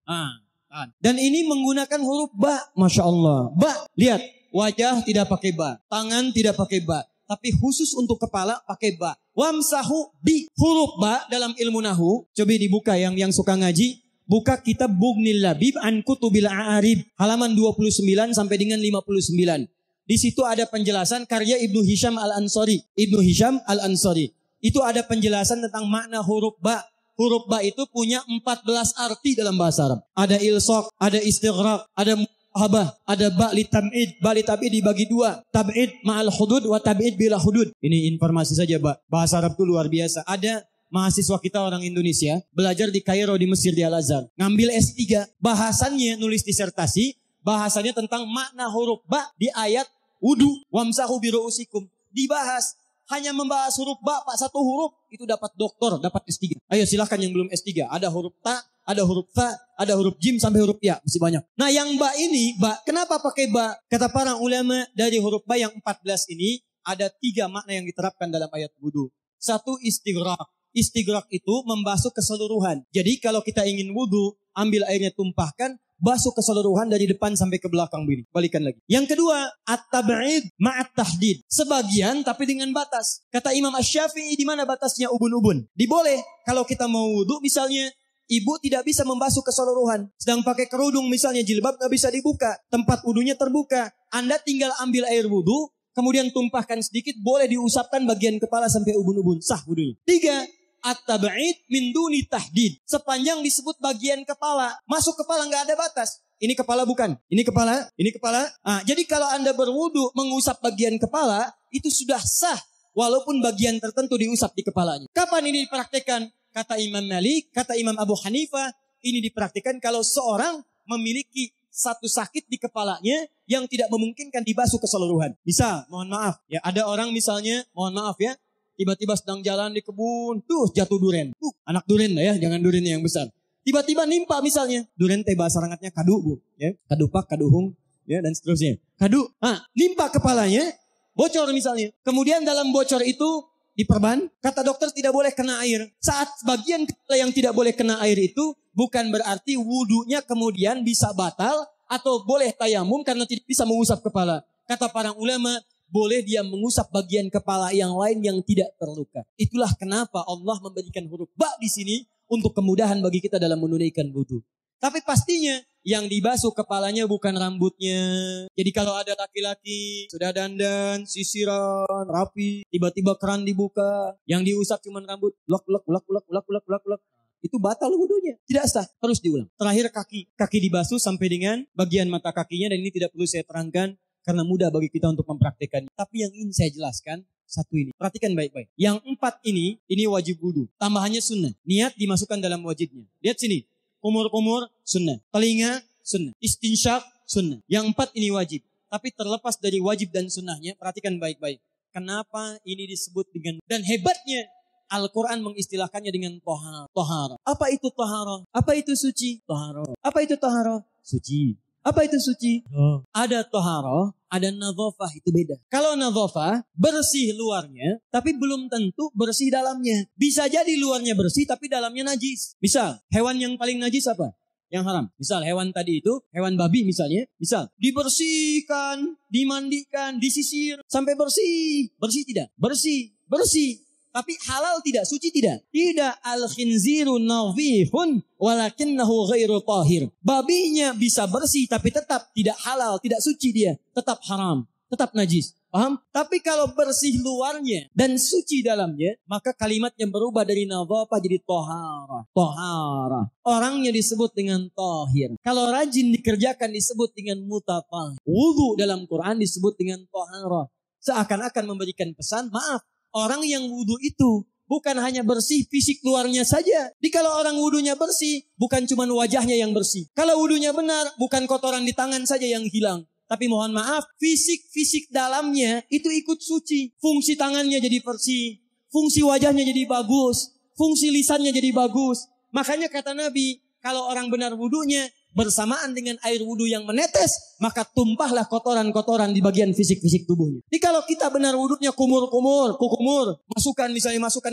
Speaker 1: Dan ini menggunakan huruf ba. Masya Allah. Ba. Lihat. Wajah tidak pakai ba. Tangan tidak pakai ba. Tapi khusus untuk kepala pakai ba. Wamsahu bi. Huruf ba dalam ilmu nahu. Coba dibuka yang suka ngaji. Buka kitab Bughnil Labib an Kutubil A'arib. Halaman 29 sampai dengan 59. Di situ ada penjelasan karya Ibnu Hisham Al-Ansari. Ibnu Hisham Al-Ansari. Itu ada penjelasan tentang makna huruf ba. Huruf ba itu punya 14 arti dalam bahasa Arab. Ada ilsaq, ada istighraq, ada muhabah, ada ba li tam'id. Ba li tam'id dibagi dua. Tab'id ma'al hudud wa tab'id bila hudud. Ini informasi saja, Pak. Bahasa Arab itu luar biasa. Ada mahasiswa kita orang Indonesia belajar di Kairo di Mesir di Al-Azhar. Ngambil S3, bahasannya nulis disertasi, bahasanya tentang makna huruf ba di ayat wudu. Wamsahu biru'usikum. Dibahas. Hanya membahas huruf ba, Pak, satu huruf itu dapat doktor, dapat S3. Ayo silahkan yang belum S3. Ada huruf ta, ada huruf fa, ada huruf jim sampai huruf ya, masih banyak. Nah yang ba ini, ba, kenapa pakai ba? Kata para ulama dari huruf ba yang 14 ini, ada 3 makna yang diterapkan dalam ayat wudu. Satu istighraq. Istighraq itu membasuh keseluruhan. Jadi kalau kita ingin wudu, ambil airnya tumpahkan, basuh keseluruhan dari depan sampai ke belakang begini. Balikan lagi. Yang kedua, at-tab'id ma'at tahdid. Sebagian tapi dengan batas. Kata Imam Asy-Syafi'i, di mana batasnya ubun-ubun? Diboleh kalau kita mau wudu misalnya, ibu tidak bisa membasuh keseluruhan. Sedang pakai kerudung misalnya, jilbab nggak bisa dibuka. Tempat wudunya terbuka. Anda tinggal ambil air wudu, kemudian tumpahkan sedikit, boleh diusapkan bagian kepala sampai ubun-ubun. Sah wudunya. 3. At-tab'id min duni tahdid. Sepanjang disebut bagian kepala. Masuk kepala nggak ada batas. Ini kepala bukan. Ini kepala. Ini kepala. Nah, jadi kalau Anda berwudu mengusap bagian kepala, itu sudah sah. Walaupun bagian tertentu diusap di kepalanya. Kapan ini dipraktikkan? Kata Imam Malik, kata Imam Abu Hanifah, ini dipraktikkan kalau seorang memiliki satu sakit di kepalanya yang tidak memungkinkan dibasuh keseluruhan. Misal, mohon maaf. Ya, ada orang misalnya, mohon maaf ya, tiba-tiba sedang jalan di kebun, tuh jatuh duren. Anak duren lah ya, jangan duren yang besar. Tiba-tiba nimpa misalnya. Duren teh bahasa rangatnya kadu, Bu. Ya, kadupak, kaduhung, ya, dan seterusnya. Kadu, nimpa kepalanya, bocor misalnya. Kemudian dalam bocor itu diperban, kata dokter tidak boleh kena air. Saat bagian kepala yang tidak boleh kena air itu, bukan berarti wudunya kemudian bisa batal, atau boleh tayamum karena tidak bisa mengusap kepala. Kata para ulama, boleh dia mengusap bagian kepala yang lain yang tidak terluka. Itulah kenapa Allah memberikan huruf ba di sini untuk kemudahan bagi kita dalam menunaikan wudu. Tapi pastinya yang dibasuh kepalanya bukan rambutnya. Jadi kalau ada laki-laki sudah dandan, sisiran, rapi, tiba-tiba keran dibuka, yang diusap cuma rambut, ulak. Itu batal wudunya. Tidak sah, terus diulang. Terakhir kaki dibasuh sampai dengan bagian mata kakinya, dan ini tidak perlu saya terangkan karena mudah bagi kita untuk mempraktikkannya. Tapi yang ingin saya jelaskan, satu ini. Perhatikan baik-baik. Yang 4 ini wajib wudu. Tambahannya sunnah. Niat dimasukkan dalam wajibnya. Lihat sini. Kumur-kumur, sunnah. Telinga, sunnah. Istinsyak, sunnah. Yang 4 ini wajib. Tapi terlepas dari wajib dan sunnahnya, perhatikan baik-baik. Kenapa ini disebut dengan, dan hebatnya, Al-Quran mengistilahkannya dengan tohara. Apa itu tohara? Apa itu suci? Tohara. Apa itu tohara? Suci. Apa itu suci? Ada tohara, ada nadhafah, itu beda. Kalau nadhafah, bersih luarnya, tapi belum tentu bersih dalamnya. Bisa jadi luarnya bersih, tapi dalamnya najis. Misal, hewan yang paling najis apa? Yang haram. Misal, hewan tadi itu, hewan babi misalnya. Misal, dibersihkan, dimandikan, disisir, sampai bersih. Bersih tidak? Bersih. Tapi halal tidak? Suci tidak? Tidak. Al-khinziru nadhifun walakinnahu ghairu tahir. Babinya bisa bersih tapi tetap tidak halal, tidak suci dia. Tetap haram, tetap najis. Paham? Tapi kalau bersih luarnya dan suci dalamnya, maka kalimatnya berubah dari nadhafah jadi tohara. Tohara. Orangnya disebut dengan tahir. Kalau rajin dikerjakan disebut dengan mutatahhir. Wudu dalam Quran disebut dengan tohara. Seakan-akan memberikan pesan, maaf. Orang yang wudu itu bukan hanya bersih fisik luarnya saja. Jadi kalau orang wudunya bersih, bukan cuma wajahnya yang bersih. Kalau wudunya benar, bukan kotoran di tangan saja yang hilang. Tapi mohon maaf, fisik dalamnya itu ikut suci. Fungsi tangannya jadi bersih. Fungsi wajahnya jadi bagus. Fungsi lisannya jadi bagus. Makanya kata Nabi, kalau orang benar wudunya, bersamaan dengan air wudu yang menetes, maka tumpahlah kotoran-kotoran di bagian fisik-fisik tubuhnya. Jadi kalau kita benar wudunya kukumur, masukkan,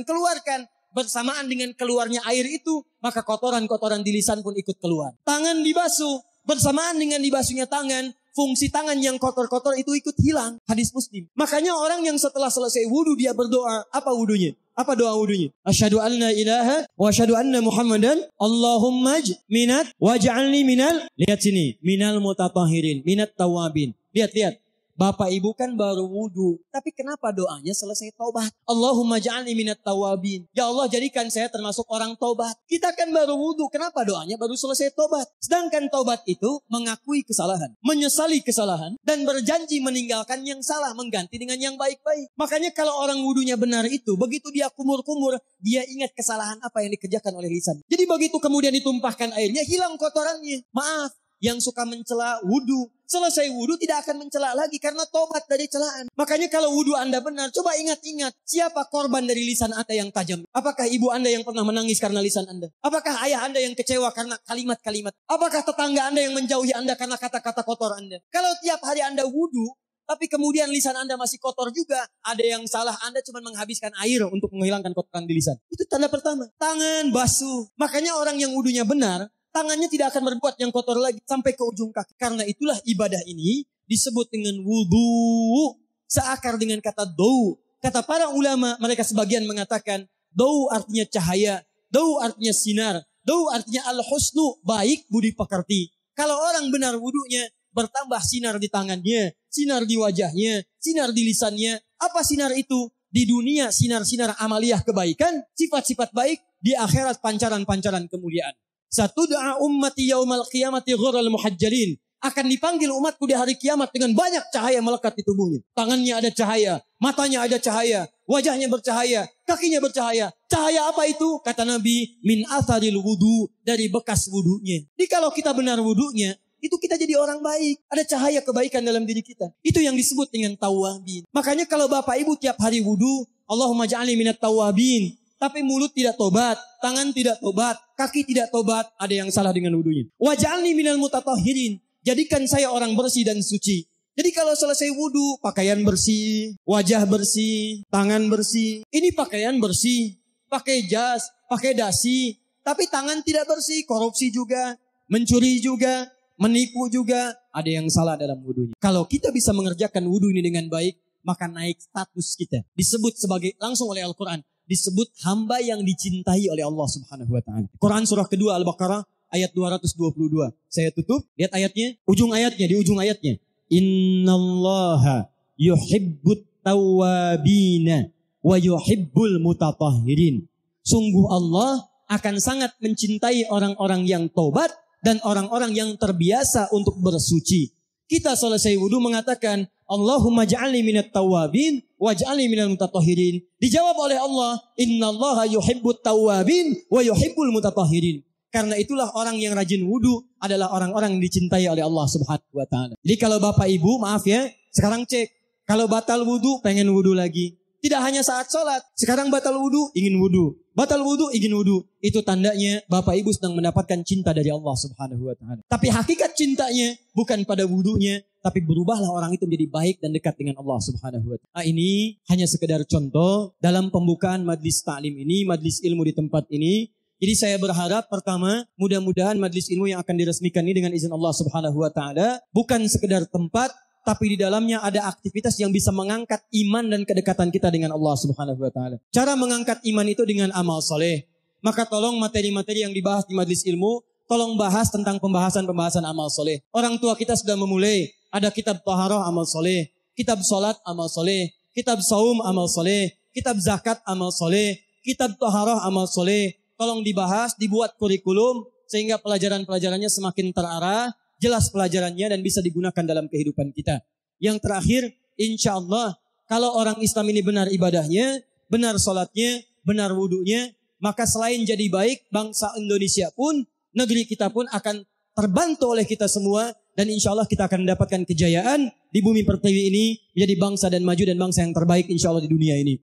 Speaker 1: keluarkan. Bersamaan dengan keluarnya air itu, maka kotoran-kotoran di lisan pun ikut keluar. Tangan dibasuh, bersamaan dengan dibasuhnya tangan, fungsi tangan yang kotor-kotor itu ikut hilang. Hadis Muslim. Makanya orang yang setelah selesai wudu dia berdoa. Apa wudunya? Apa doa wudunya? Asyhadu an la ilaha wa asyhadu anna Muhammadan Allahumma minat waj'alni minal. Lihat sini, minal mutatahhirin, minat tawabin. Lihat. Bapak ibu kan baru wudu. Tapi kenapa doanya selesai taubat? Allahumma ja'alni minat tawabin. Ya Allah jadikan saya termasuk orang taubat. Kita kan baru wudu. Kenapa doanya baru selesai taubat? Sedangkan taubat itu mengakui kesalahan. Menyesali kesalahan. Dan berjanji meninggalkan yang salah. Mengganti dengan yang baik-baik. Makanya kalau orang wudunya benar itu. Begitu dia kumur-kumur. Dia ingat kesalahan apa yang dikerjakan oleh lisan. Jadi begitu kemudian ditumpahkan airnya. Hilang kotorannya. Maaf. Yang suka mencela wudu. Selesai wudu tidak akan mencela lagi karena tobat dari celaan. Makanya kalau wudu Anda benar, coba ingat-ingat. Siapa korban dari lisan Anda yang tajam? Apakah ibu Anda yang pernah menangis karena lisan Anda? Apakah ayah Anda yang kecewa karena kalimat-kalimat? Apakah tetangga Anda yang menjauhi Anda karena kata-kata kotor Anda? Kalau tiap hari Anda wudu, tapi kemudian lisan Anda masih kotor juga. Ada yang salah, Anda cuma menghabiskan air untuk menghilangkan kotoran di lisan. Itu tanda pertama. Tangan basuh. Makanya orang yang wudunya benar, tangannya tidak akan berbuat yang kotor lagi sampai ke ujung kaki. Karena itulah ibadah ini disebut dengan wudu. Seakar dengan kata dau. Kata para ulama, mereka sebagian mengatakan dau artinya cahaya. Dau artinya sinar. Dau artinya al-husnu, baik budi pekerti. Kalau orang benar wudunya, bertambah sinar di tangannya, sinar di wajahnya, sinar di lisannya. Apa sinar itu? Di dunia sinar-sinar amaliyah kebaikan, sifat-sifat baik. Di akhirat pancaran-pancaran kemuliaan. Satu doa ummati yaumal qiyamati ghurral muhajjalin. Akan dipanggil umatku di hari kiamat dengan banyak cahaya melekat di tubuhnya. Tangannya ada cahaya, matanya ada cahaya, wajahnya bercahaya, kakinya bercahaya. Cahaya apa itu? Kata Nabi, min atharil wudu, dari bekas wudunya. Jadi kalau kita benar wudunya, itu kita jadi orang baik. Ada cahaya kebaikan dalam diri kita. Itu yang disebut dengan tawabin. Makanya kalau Bapak Ibu tiap hari wudu, Allahumma ja'alni minat tawabin. Tapi mulut tidak tobat, tangan tidak tobat, kaki tidak tobat. Ada yang salah dengan wudunya. Waj'alni minal mutatahhirin. Jadikan saya orang bersih dan suci. Jadi kalau selesai wudu, pakaian bersih, wajah bersih, tangan bersih. Ini pakaian bersih, pakai jas, pakai dasi. Tapi tangan tidak bersih, korupsi juga, mencuri juga, menipu juga. Ada yang salah dalam wudunya. Kalau kita bisa mengerjakan wudu ini dengan baik, maka naik status kita. Disebut sebagai, langsung oleh Al-Quran. Disebut hamba yang dicintai oleh Allah Subhanahu wa taala. Quran surah kedua Al-Baqarah ayat 222. Saya tutup, lihat ayatnya, di ujung ayatnya. Innallaha yuhibbut tawwabina wa yuhibbul mutatahhirin. Sungguh Allah akan sangat mencintai orang-orang yang tobat dan orang-orang yang terbiasa untuk bersuci. Kita selesai wudu mengatakan, Allahumma ja'alni minat tawabin waj'alni minal mutatahhirin. Dijawab oleh Allah, innallaha yuhibbut tawabin wa yuhibbul mutatahhirin. Karena itulah orang yang rajin wudu adalah orang-orang yang dicintai oleh Allah Subhanahu wa taala. Jadi kalau Bapak Ibu, maaf ya, sekarang cek. Kalau batal wudu, pengen wudu lagi. Tidak hanya saat sholat. Sekarang batal wudu, ingin wudu. Batal wudu, ingin wudu. Itu tandanya Bapak Ibu sedang mendapatkan cinta dari Allah Subhanahu wa taala. Tapi hakikat cintanya bukan pada wudunya, tapi berubahlah orang itu menjadi baik dan dekat dengan Allah Subhanahu wa taala. Ini hanya sekedar contoh dalam pembukaan majlis ta'lim ini, majlis ilmu di tempat ini. Jadi saya berharap pertama, mudah-mudahan majlis ilmu yang akan diresmikan ini dengan izin Allah Subhanahu wa taala bukan sekedar tempat, tapi di dalamnya ada aktivitas yang bisa mengangkat iman dan kedekatan kita dengan Allah Subhanahu wa taala. Cara mengangkat iman itu dengan amal soleh. Maka tolong materi-materi yang dibahas di majlis ilmu, tolong bahas tentang pembahasan-pembahasan amal soleh. Orang tua kita sudah memulai, ada kitab taharah amal soleh, kitab salat amal soleh, kitab saum amal soleh, kitab zakat amal soleh, kitab taharah amal soleh. Tolong dibahas, dibuat kurikulum sehingga pelajaran-pelajarannya semakin terarah, jelas pelajarannya dan bisa digunakan dalam kehidupan kita. Yang terakhir, insya Allah kalau orang Islam ini benar ibadahnya, benar sholatnya, benar wudunya, maka selain jadi baik, bangsa Indonesia pun, negeri kita pun akan terbantu oleh kita semua. Dan insya Allah kita akan mendapatkan kejayaan di bumi pertiwi ini, menjadi bangsa dan maju dan bangsa yang terbaik insya Allah di dunia ini.